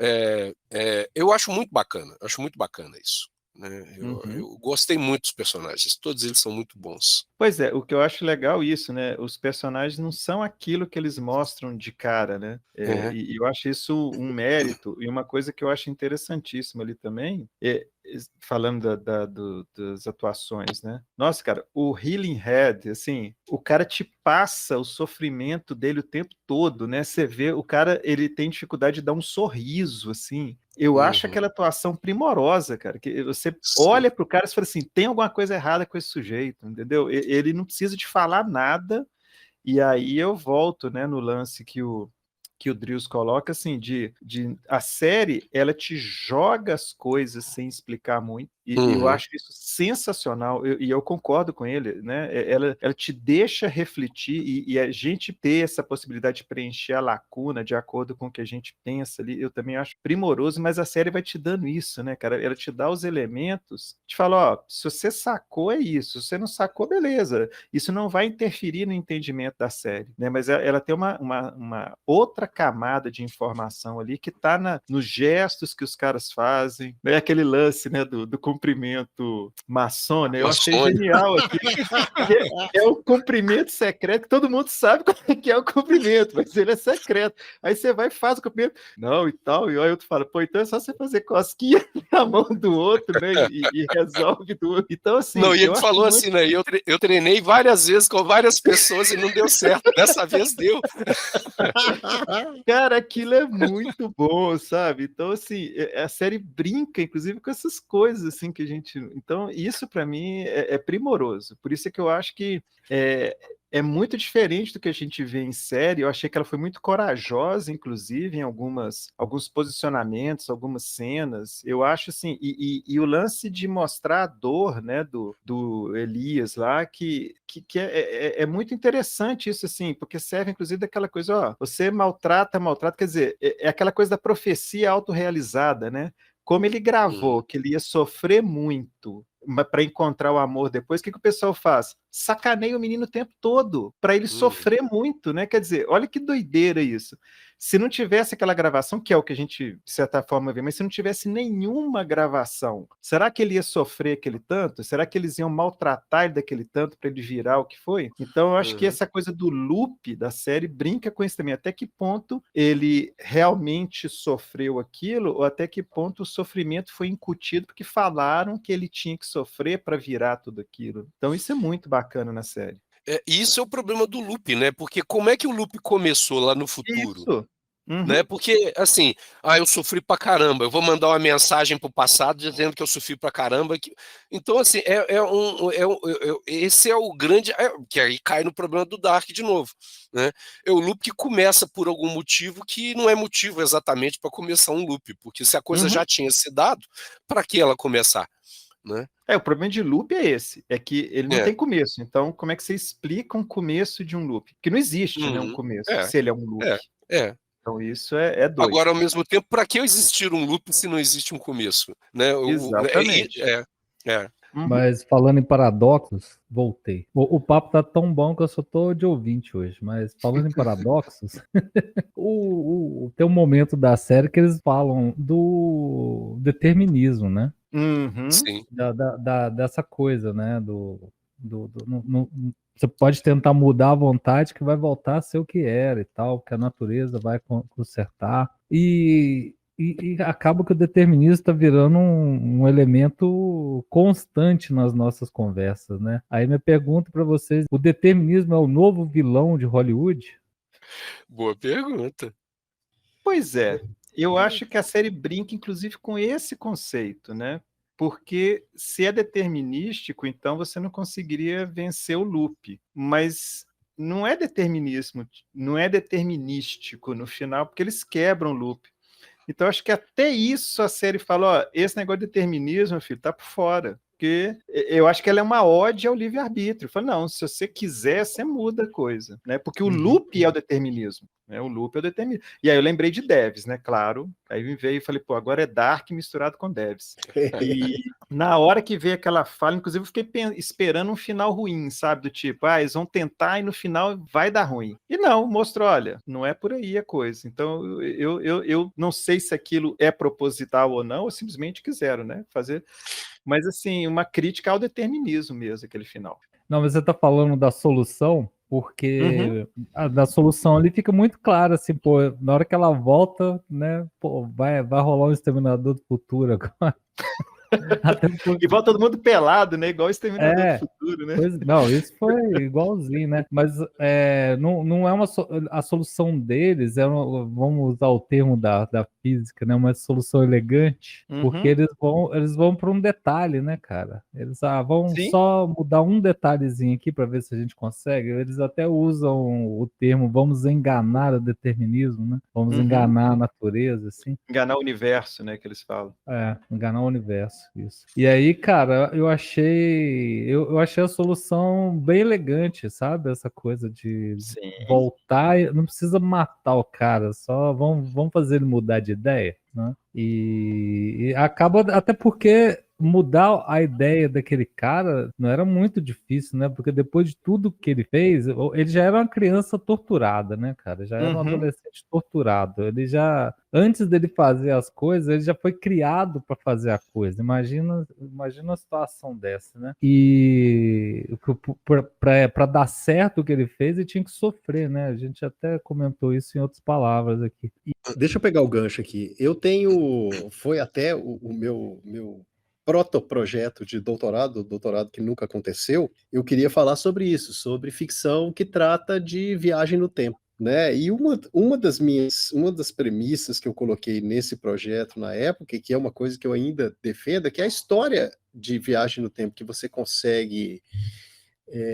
Eu acho muito bacana isso. Né? Eu gostei muito dos personagens, todos eles são muito bons. Pois é, o que eu acho legal isso, né? Os personagens não são aquilo que eles mostram de cara, né? E eu acho isso um mérito, e uma coisa que eu acho interessantíssima ali também, falando das atuações, né? Nossa, cara, o Healing Head, assim, o cara te passa o sofrimento dele o tempo todo, né? Você vê, o cara, ele tem dificuldade de dar um sorriso, assim. Eu acho aquela atuação primorosa, cara, que você olha pro cara e fala assim, tem alguma coisa errada com esse sujeito, entendeu? Ele não precisa de falar nada, e aí eu volto, né, no lance que o Drius coloca, assim, a série, ela te joga as coisas sem explicar muito, e eu acho isso sensacional, e eu concordo com ele, né? Ela te deixa refletir, e a gente ter essa possibilidade de preencher a lacuna de acordo com o que a gente pensa ali, eu também acho primoroso, mas a série vai te dando isso, né, cara? Ela te dá os elementos, te fala, se você sacou, é isso, se você não sacou, beleza, isso não vai interferir no entendimento da série, né? Mas ela tem uma outra camada de informação ali que está nos gestos que os caras fazem, né? Aquele lance, né, do cumprimento maçom, né? Eu achei genial aqui. É o cumprimento secreto, que todo mundo sabe como é que é o cumprimento, mas ele é secreto. Aí você vai e faz o cumprimento, não, e tal, e aí outro fala, pô, então é só você fazer cosquinha na mão do outro, né? E resolve tudo. Então, assim. Não, e ele falou assim, né? Eu treinei várias vezes com várias pessoas e não deu certo. Dessa vez deu. Cara, aquilo é muito bom, sabe? Então, assim, a série brinca, inclusive, com essas coisas, assim, que a gente... Então, isso, para mim, é primoroso. Por isso é que eu acho que é muito diferente do que a gente vê em série. Eu achei que ela foi muito corajosa, inclusive, em alguns posicionamentos, algumas cenas. Eu acho, assim... E o lance de mostrar a dor, né, do Elias lá, que é muito interessante isso, assim, porque serve, inclusive, daquela coisa, você maltrata, quer dizer, é aquela coisa da profecia autorrealizada, né? Como ele gravou que ele ia sofrer muito para encontrar o amor depois, o que o pessoal faz? Sacaneia o menino o tempo todo, para ele sofrer muito, né? Quer dizer, olha que doideira isso. Se não tivesse aquela gravação, que é o que a gente, de certa forma, vê, mas se não tivesse nenhuma gravação, será que ele ia sofrer aquele tanto? Será que eles iam maltratar ele daquele tanto para ele virar o que foi? Então, eu acho que essa coisa do loop da série brinca com isso também. Até que ponto ele realmente sofreu aquilo, ou até que ponto o sofrimento foi incutido, porque falaram que ele tinha que sofrer para virar tudo aquilo. Então, isso é muito bacana na série. Isso é o problema do loop, né? Porque como é que o loop começou lá no futuro? Isso. Né? Porque, assim, eu sofri pra caramba, eu vou mandar uma mensagem pro passado dizendo que eu sofri pra caramba. Então, assim, esse é o grande... que aí cai no problema do Dark de novo. Né? É o loop que começa por algum motivo que não é motivo exatamente para começar um loop, porque se a coisa já tinha se dado, para que ela começar? Né? O problema de loop é esse, é que ele não tem começo. Então, como é que você explica um começo de um loop? Porque não existe, né, um começo, se ele é um loop. Então, isso é doido. Agora, ao mesmo tempo, para que existir um loop se não existe um começo? Né? Exatamente. Mas falando em paradoxos, voltei. O papo tá tão bom que eu só tô de ouvinte hoje, mas falando em paradoxos, tem um momento da série que eles falam do determinismo, né? Sim. Dessa coisa, né? Você pode tentar mudar a vontade que vai voltar a ser o que era e tal, que a natureza vai consertar. E acaba que o determinismo está virando um elemento constante nas nossas conversas, né? Aí minha pergunta para vocês: o determinismo é o novo vilão de Hollywood? Boa pergunta. Pois é, eu acho que a série brinca, inclusive, com esse conceito, né? Porque se é determinístico, então você não conseguiria vencer o loop. Mas não é determinismo, não é determinístico no final, porque eles quebram o loop. Então, acho que até isso a série fala, ó, esse negócio de determinismo, filho, tá por fora. Porque eu acho que ela é uma ode ao livre-arbítrio. Fala, não, se você quiser, você muda a coisa. Né? Porque o loop é o determinismo. Né? O loop é o determinismo. E aí eu lembrei de Devs, né? Claro. Aí me veio e falei, pô, agora é Dark misturado com Devs. E na hora que veio aquela fala, inclusive eu fiquei esperando um final ruim, sabe? Do tipo, eles vão tentar e no final vai dar ruim. E não, mostrou, olha, não é por aí a coisa. Então eu não sei se aquilo é proposital ou não, ou simplesmente quiseram, né? Fazer. Mas, assim, uma crítica ao determinismo mesmo, aquele final. Não, mas você está falando da solução, porque da solução ali fica muito claro, assim, pô, na hora que ela volta, né, pô, vai rolar um Exterminador do Futuro agora. Até porque... E volta todo mundo pelado, né? Igual o Exterminador do Futuro, né? Não, isso foi igualzinho, né? Mas não é a solução deles, vamos usar o termo da física, né? Uma solução elegante, porque eles vão para um detalhe, né, cara? Eles vão só mudar um detalhezinho aqui para ver se a gente consegue. Eles até usam o termo vamos enganar o determinismo, né? Vamos enganar a natureza, assim. Enganar o universo, né, que eles falam. Enganar o universo, isso. E aí, cara, eu achei a solução bem elegante, sabe? Essa coisa de voltar, não precisa matar o cara, só vamos fazer ele mudar de ideia, né? E acaba, até porque mudar a ideia daquele cara não era muito difícil, né? Porque depois de tudo que ele fez, ele já era uma criança torturada, né, cara? Já era um adolescente torturado. Ele já, antes dele fazer as coisas, ele já foi criado para fazer a coisa. Imagina uma situação dessa, né? E para dar certo o que ele fez, ele tinha que sofrer, né? A gente até comentou isso em outras palavras aqui. Deixa eu pegar o gancho aqui. Foi até o meu protoprojeto de doutorado que nunca aconteceu. Eu queria falar sobre isso, sobre ficção que trata de viagem no tempo, né? E uma das premissas que eu coloquei nesse projeto na época, e que é uma coisa que eu ainda defendo, é que a história de viagem no tempo que você consegue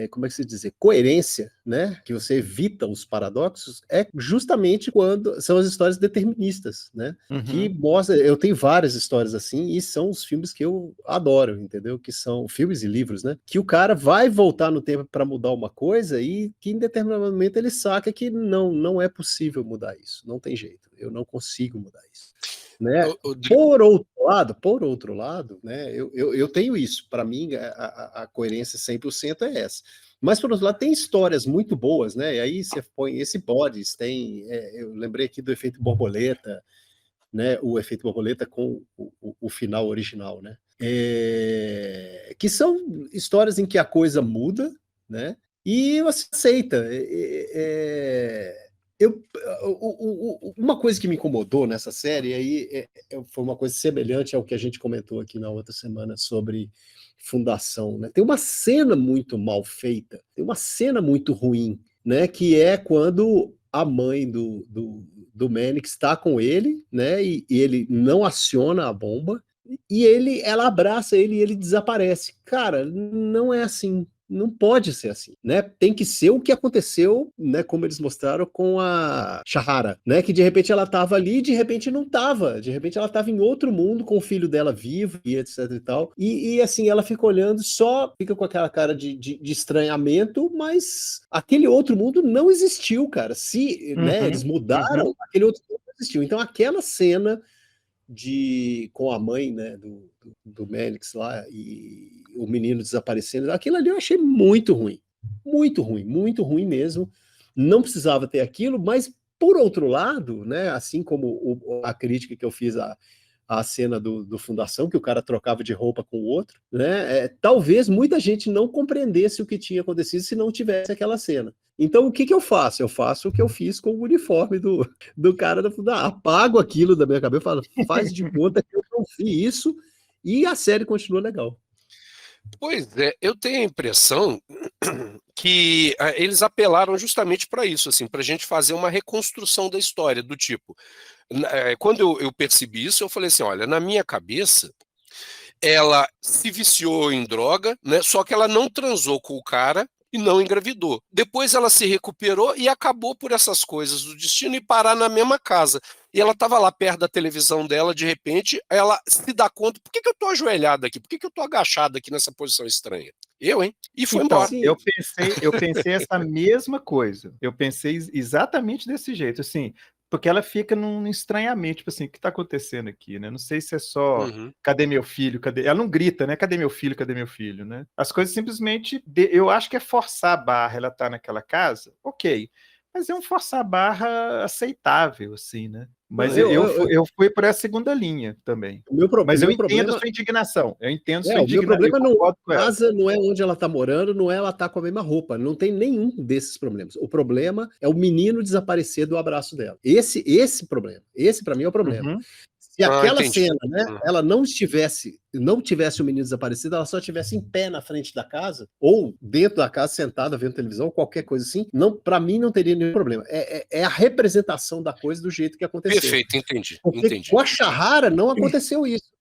como é que se diz, coerência, né? Que você evita os paradoxos, é justamente quando são as histórias deterministas, né? Que mostra, eu tenho várias histórias assim, e são os filmes que eu adoro, entendeu? Que são filmes e livros, né? Que o cara vai voltar no tempo para mudar uma coisa e que em determinado momento ele saca que não é possível mudar isso, não tem jeito, eu não consigo mudar isso. Né? Por outro lado, né, eu tenho isso. Para mim, a coerência 100% é essa. Mas, por outro lado, tem histórias muito boas, né? E aí você põe esse Bodies, eu lembrei aqui do efeito borboleta, né? O efeito borboleta com o final original, né? Que são histórias em que a coisa muda, né? E você aceita. Uma coisa que me incomodou nessa série aí foi uma coisa semelhante ao que a gente comentou aqui na outra semana sobre Fundação, né? Tem uma cena muito mal feita, tem uma cena muito ruim, né? Que é quando a mãe do Mannix está com ele, né? E ele não aciona a bomba e ela abraça ele e ele desaparece. Cara, não é assim. Não pode ser assim, né? Tem que ser o que aconteceu, né? Como eles mostraram com a Shahara, né? Que de repente ela estava ali, de repente não estava, de repente ela estava em outro mundo com o filho dela vivo e etc e tal. E assim ela fica olhando, só fica com aquela cara de estranhamento, mas aquele outro mundo não existiu, cara. Se, né? Eles mudaram, aquele outro mundo não existiu. Então aquela cena com a mãe, né, do Mannix lá, e o menino desaparecendo, aquilo ali eu achei muito ruim. Muito ruim mesmo. Não precisava ter aquilo, mas, por outro lado, né, assim como a crítica que eu fiz à cena do Fundação, que o cara trocava de roupa com o outro, né, talvez muita gente não compreendesse o que tinha acontecido se não tivesse aquela cena. Então, o que eu faço? Eu faço o que eu fiz com o uniforme do cara da Fundação. Apago aquilo da minha cabeça e falo, faz de conta que eu não vi isso, e a série continua legal. Pois é, eu tenho a impressão que eles apelaram justamente para isso, assim, para a gente fazer uma reconstrução da história, do tipo, quando eu percebi isso, eu falei assim, olha, na minha cabeça, ela se viciou em droga, né, só que ela não transou com o cara e não engravidou. Depois ela se recuperou e acabou por essas coisas do destino e parar na mesma casa. E ela estava lá perto da televisão dela, de repente, ela se dá conta, por que eu estou ajoelhada aqui? Por que eu estou agachada aqui nessa posição estranha? Hein? E foi então, embora. Eu pensei essa mesma coisa. Eu pensei exatamente desse jeito, assim, porque ela fica num estranhamento, tipo assim, o que está acontecendo aqui, né? Não sei se é só, cadê meu filho? Ela não grita, né? Cadê meu filho? Cadê meu filho, né? As coisas simplesmente, eu acho que é forçar a barra, ela tá naquela casa, ok, mas é um forçar a barra aceitável, assim, né? Mas eu fui por essa segunda linha também. Mas eu entendo a sua indignação. Eu entendo sua indignação. O meu problema não é onde ela está morando, não é ela estar com a mesma roupa. Não tem nenhum desses problemas. O problema é o menino desaparecer do abraço dela. Esse problema. Esse, para mim, é o problema. Se aquela cena, né, ela não tivesse o menino desaparecido, ela só estivesse em pé na frente da casa, ou dentro da casa, sentada, vendo televisão, qualquer coisa assim, para mim não teria nenhum problema. É a representação da coisa do jeito que aconteceu. Perfeito, entendi. Porque com a Shahara não aconteceu isso.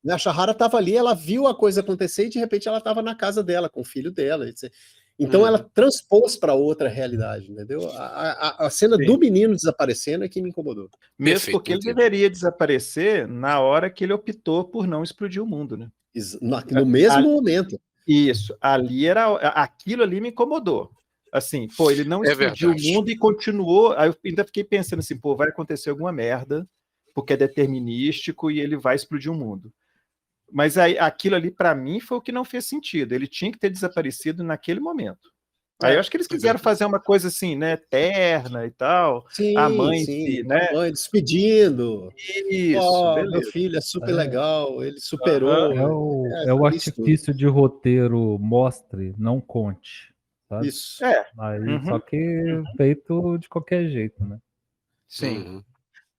A Shahara estava ali, ela viu a coisa acontecer e de repente ela estava na casa dela, com o filho dela, etc. Então ela transpôs para outra realidade, entendeu? A cena do menino desaparecendo é que me incomodou. Mesmo porque ele deveria desaparecer na hora que ele optou por não explodir o mundo, né? No mesmo momento. Isso, aquilo ali me incomodou. Assim, pô, ele não explodiu o mundo e continuou. Aí eu ainda fiquei pensando assim, pô, vai acontecer alguma merda, porque é determinístico e ele vai explodir o mundo. Mas aí, aquilo ali, para mim, foi o que não fez sentido. Ele tinha que ter desaparecido naquele momento. Aí eu acho que eles quiseram fazer uma coisa assim, né, eterna e tal. Sim, a mãe, né? A mãe despedindo. Isso, meu filho é super legal, ele superou. É o artifício de roteiro mostre, não conte. Sabe? Isso. Aí, só que feito de qualquer jeito, né? Sim.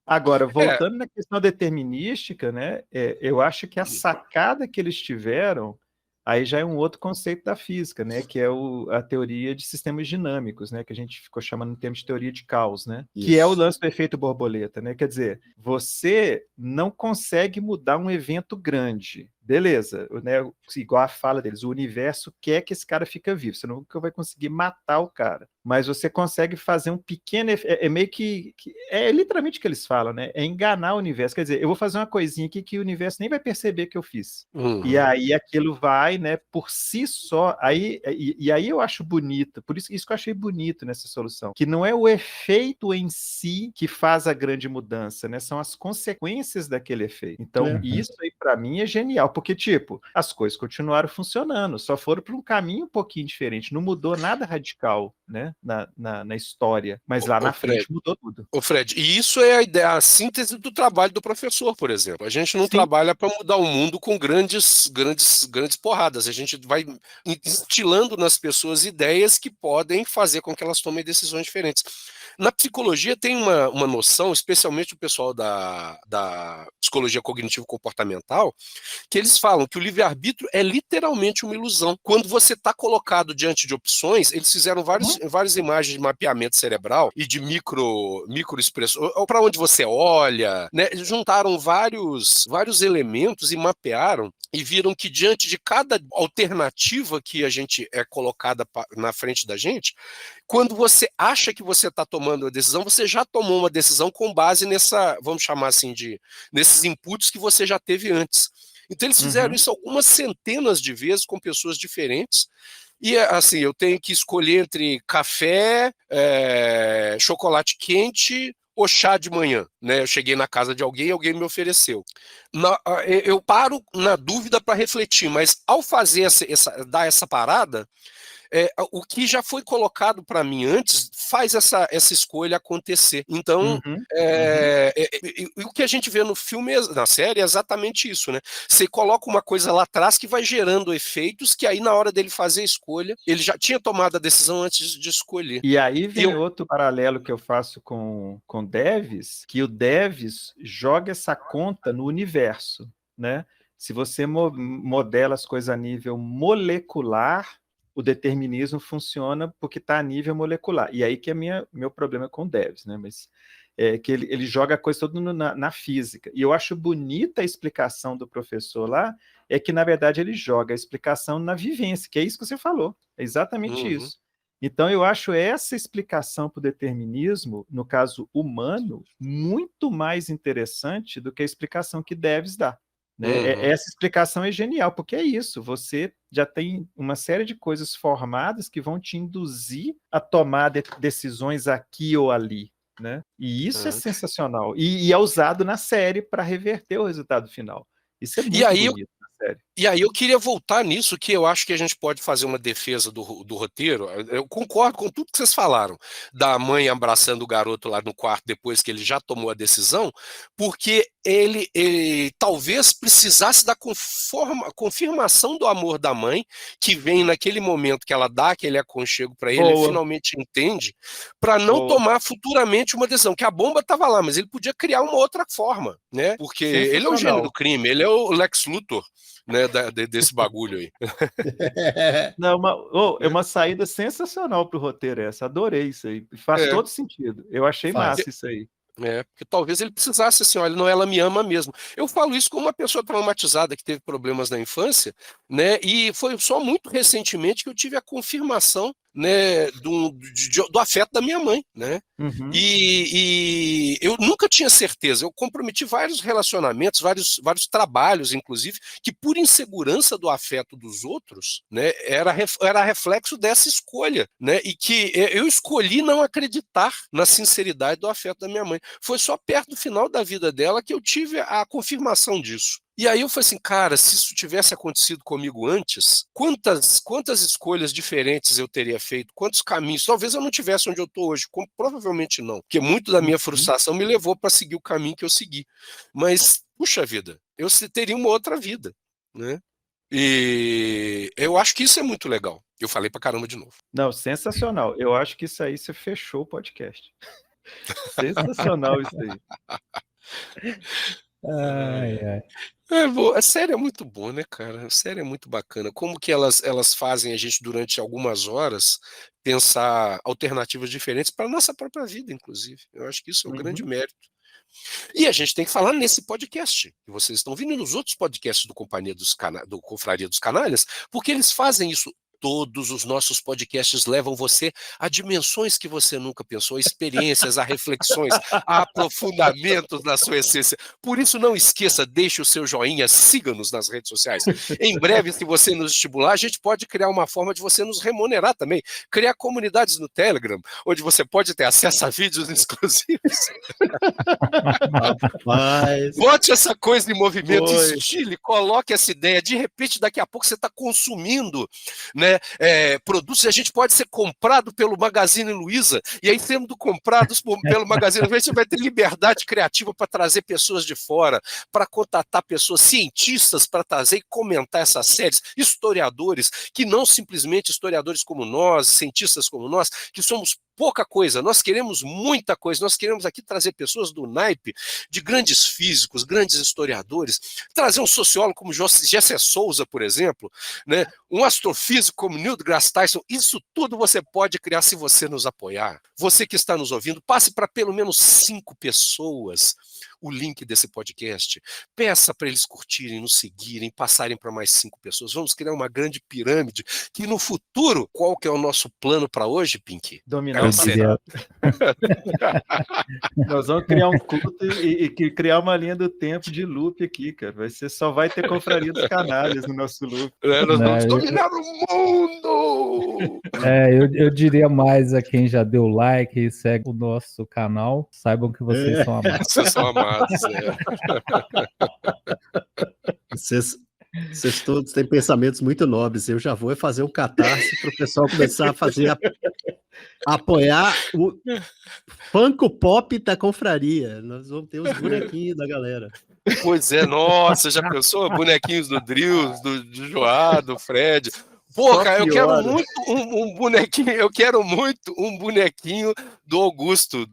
Agora, voltando na questão determinística, né, eu acho que a sacada que eles tiveram, aí já é um outro conceito da física, né, que é a teoria de sistemas dinâmicos, né, que a gente ficou chamando em termos de teoria de caos, né, que é o lance do efeito borboleta, né, quer dizer, você não consegue mudar um evento grande, beleza, né, igual a fala deles, o universo quer que esse cara fique vivo, você nunca vai conseguir matar o cara, mas você consegue fazer um pequeno, meio que é literalmente o que eles falam, né, é enganar o universo, quer dizer, eu vou fazer uma coisinha aqui que o universo nem vai perceber que eu fiz, e aí aquilo vai, né, por si só, aí eu acho bonito, por isso que eu achei bonito nessa solução, que não é o efeito em si que faz a grande mudança, né, são as consequências daquele efeito, então isso aí para mim é genial, porque, tipo, as coisas continuaram funcionando, só foram para um caminho um pouquinho diferente, não mudou nada radical, né, na história, mas lá na frente mudou tudo. Ô Fred, e isso é a síntese do trabalho do professor, por exemplo. A gente não trabalha para mudar o mundo com grandes porradas, a gente vai instilando nas pessoas ideias que podem fazer com que elas tomem decisões diferentes. Na psicologia tem uma noção, especialmente o pessoal da psicologia cognitivo-comportamental, que eles falam que o livre-arbítrio é literalmente uma ilusão. Quando você está colocado diante de opções, eles fizeram várias imagens de mapeamento cerebral e de microexpressões, para onde você olha, né? Eles juntaram vários elementos e mapearam e viram que diante de cada alternativa que a gente é colocada na frente da gente, quando você acha que você está tomando uma decisão, você já tomou uma decisão com base vamos chamar assim, nesses inputs que você já teve antes. Então eles fizeram isso algumas centenas de vezes com pessoas diferentes. E assim, eu tenho que escolher entre café, chocolate quente ou chá de manhã, né? Eu cheguei na casa de alguém, alguém me ofereceu. Eu paro na dúvida para refletir, mas ao fazer dar essa parada, o que já foi colocado para mim antes faz essa escolha acontecer. Então, o que a gente vê no filme, na série, é exatamente isso, né? Você coloca uma coisa lá atrás que vai gerando efeitos que aí na hora dele fazer a escolha, ele já tinha tomado a decisão antes de escolher. E aí vem outro paralelo que eu faço com Deves, que o Deves joga essa conta no universo, né? Se você modela as coisas a nível molecular, o determinismo funciona porque está a nível molecular. E aí que é meu problema com o Deves, né? Mas que ele joga a coisa toda na física. E eu acho bonita a explicação do professor lá, é que, na verdade, ele joga a explicação na vivência, que é isso que você falou. É exatamente isso. Então, eu acho essa explicação para o determinismo, no caso humano, muito mais interessante do que a explicação que Deves dá. Né? Essa explicação é genial, porque é isso, você já tem uma série de coisas formadas que vão te induzir a tomar decisões aqui ou ali, né? E isso é sensacional, e é usado na série para reverter o resultado final. Isso é muito bonito na série. E aí eu queria voltar nisso, que eu acho que a gente pode fazer uma defesa do roteiro. Eu concordo com tudo que vocês falaram, da mãe abraçando o garoto lá no quarto depois que ele já tomou a decisão, porque ele talvez precisasse da confirmação do amor da mãe, que vem naquele momento que ela dá aquele aconchego para ele, ele finalmente entende, para não tomar futuramente uma decisão, que a bomba estava lá, mas ele podia criar uma outra forma, né? Porque ele é o gênio do crime, ele é o Lex Luthor, né, desse bagulho aí. Não, é uma saída sensacional para o roteiro essa, adorei isso aí, faz todo sentido, eu achei massa isso aí. Porque talvez ele precisasse assim, olha, não, ela me ama mesmo. Eu falo isso como uma pessoa traumatizada que teve problemas na infância, né? E foi só muito recentemente que eu tive a confirmação, né, do afeto da minha mãe, né? E eu nunca tinha certeza. Eu comprometi vários relacionamentos, vários trabalhos, inclusive, que por insegurança do afeto dos outros, né, era reflexo dessa escolha, né? E que eu escolhi não acreditar na sinceridade do afeto da minha mãe. Foi só perto do final da vida dela que eu tive a confirmação disso. E aí eu falei assim, cara, se isso tivesse acontecido comigo antes, quantas escolhas diferentes eu teria feito, quantos caminhos, talvez eu não tivesse onde eu estou hoje, provavelmente não, porque muito da minha frustração me levou para seguir o caminho que eu segui. Mas, puxa vida, eu teria uma outra vida, né? E eu acho que isso é muito legal. Eu falei pra caramba de novo. Não, sensacional. Eu acho que isso aí você fechou o podcast. Sensacional isso aí. A série é muito boa, né, cara? A série é muito bacana. Como que elas fazem a gente, durante algumas horas, pensar alternativas diferentes para a nossa própria vida, inclusive. Eu acho que isso é um grande mérito. E a gente tem que falar nesse podcast, que vocês estão vindo, nos outros podcasts do Confraria dos Canalhas, porque eles fazem isso. Todos os nossos podcasts levam você a dimensões que você nunca pensou, a experiências, a reflexões, a aprofundamentos na sua essência. Por isso, não esqueça, deixe o seu joinha, siga-nos nas redes sociais. Em breve, se você nos estimular, a gente pode criar uma forma de você nos remunerar também. Criar comunidades no Telegram, onde você pode ter acesso a vídeos exclusivos. Bote essa coisa em movimento, estile, coloque essa ideia. De repente, daqui a pouco você está consumindo, né, produtos, e a gente pode ser comprado pelo Magazine Luiza, e aí, sendo comprados pelo Magazine Luiza, você vai ter liberdade criativa para trazer pessoas de fora, para contatar pessoas, cientistas, para trazer e comentar essas séries, historiadores, que não simplesmente historiadores como nós, cientistas como nós, que somos pouca coisa, nós queremos muita coisa, nós queremos aqui trazer pessoas do naipe de grandes físicos, grandes historiadores, trazer um sociólogo como Jessé Souza, por exemplo, né? Um astrofísico como Neil deGrasse Tyson. Isso tudo você pode criar se você nos apoiar. Você que está nos ouvindo, passe para pelo menos 5 pessoas o link desse podcast. Peça para eles curtirem, nos seguirem, passarem para mais 5 pessoas. Vamos criar uma grande pirâmide que no futuro, qual que é o nosso plano para hoje, Pinky? Dominar Não, será? Nós vamos criar um culto e criar uma linha do tempo de loop aqui, cara. Só vai ter confraria dos canalhas no nosso loop. Nós vamos dominar o mundo! Eu diria mais a quem já deu like e segue o nosso canal, saibam que vocês são amados. Vocês são amados, Vocês todos têm pensamentos muito nobres. Eu já vou fazer um catarse para o pessoal começar a apoiar o Funko Pop da confraria. Nós vamos ter os bonequinhos da galera. Pois é, nossa, já pensou? Bonequinhos do Drills, do Joá, do Fred. Porra, eu quero muito um bonequinho, um bonequinho do Augusto.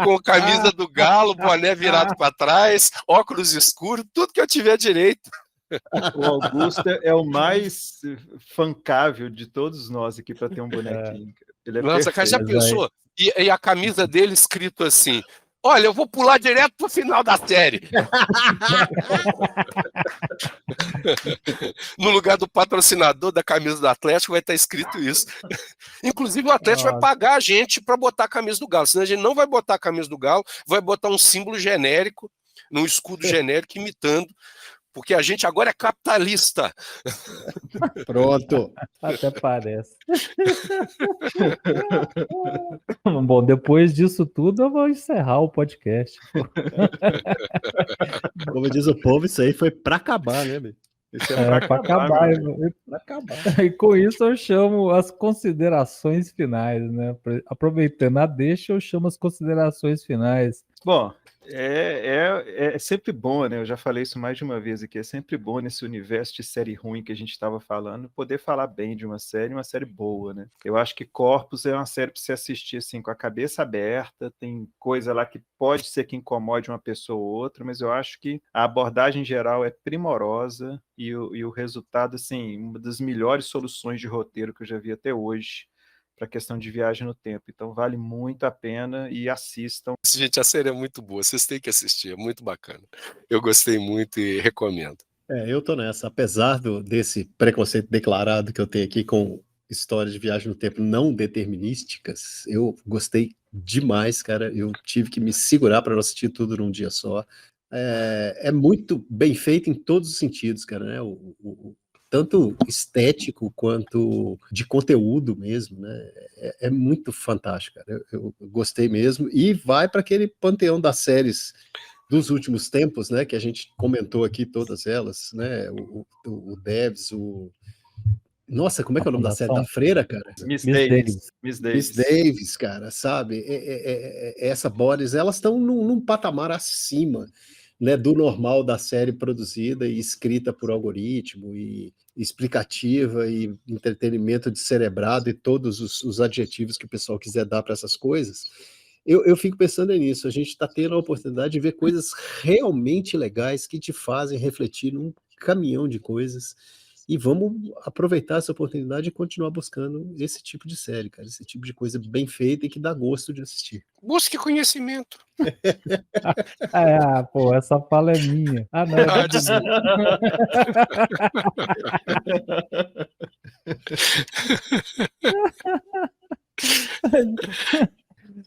Com camisa do Galo, boné virado para trás, óculos escuros, tudo que eu tiver direito. O Augusto é o mais fancável de todos nós aqui para ter um bonequinho. Ele é nossa, cara, já pensou? E a camisa dele escrito assim: olha, eu vou pular direto pro final da série. No lugar do patrocinador da camisa do Atlético vai estar escrito isso. Inclusive o Atlético vai pagar a gente para botar a camisa do Galo. Senão a gente não vai botar a camisa do Galo, vai botar um símbolo genérico, num escudo genérico imitando. Porque a gente agora é capitalista. Pronto. Até parece. Bom, depois disso tudo, eu vou encerrar o podcast. Como diz o povo, isso aí foi para acabar, né, meu? Isso é para acabar. E com isso eu chamo as considerações finais, né? Aproveitando a deixa, eu chamo as considerações finais. Bom, é sempre bom, né? Eu já falei isso mais de uma vez aqui. É sempre bom nesse universo de série ruim que a gente estava falando, poder falar bem de uma série boa, né? Eu acho que Corpus é uma série para você assistir assim, com a cabeça aberta. Tem coisa lá que pode ser que incomode uma pessoa ou outra, mas eu acho que a abordagem geral é primorosa e o resultado, assim, uma das melhores soluções de roteiro que eu já vi até hoje para a questão de viagem no tempo. Então vale muito a pena e assistam. Gente, a série é muito boa, vocês têm que assistir, é muito bacana. Eu gostei muito e recomendo. Eu tô nessa, apesar desse preconceito declarado que eu tenho aqui com histórias de viagem no tempo não determinísticas, eu gostei demais, cara. Eu tive que me segurar para não assistir tudo num dia só. É muito bem feito em todos os sentidos, cara, né? Tanto estético quanto de conteúdo mesmo, né? É muito fantástico, cara. Eu gostei mesmo. E vai para aquele panteão das séries dos últimos tempos, né? Que a gente comentou aqui todas elas, né? O Devs, Nossa, como é que é o nome da série da Freira, cara? Miss Davis, cara, sabe? Essa Boris, elas estão num patamar acima, né, do normal da série produzida e escrita por algoritmo e explicativa e entretenimento descerebrado e todos os adjetivos que o pessoal quiser dar para essas coisas. Eu fico pensando nisso, a gente está tendo a oportunidade de ver coisas realmente legais que te fazem refletir num caminhão de coisas e vamos aproveitar essa oportunidade e continuar buscando esse tipo de série, cara, esse tipo de coisa bem feita e que dá gosto de assistir. Busque conhecimento. Pô, essa fala é minha. Não.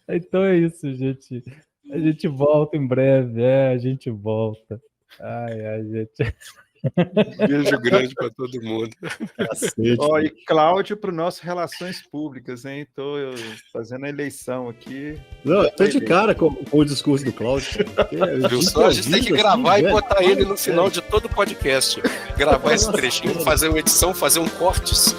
Então é isso, gente. A gente volta em breve. A gente volta. Gente. Beijo grande para todo mundo. E Cláudio para o nosso Relações Públicas, hein? Estou fazendo a eleição aqui. Não, eu tô de cara com o discurso do Cláudio. A gente tem que gravar e botar ele no final de todo o podcast. Gravar esse trechinho, fazer uma edição, fazer um cortes.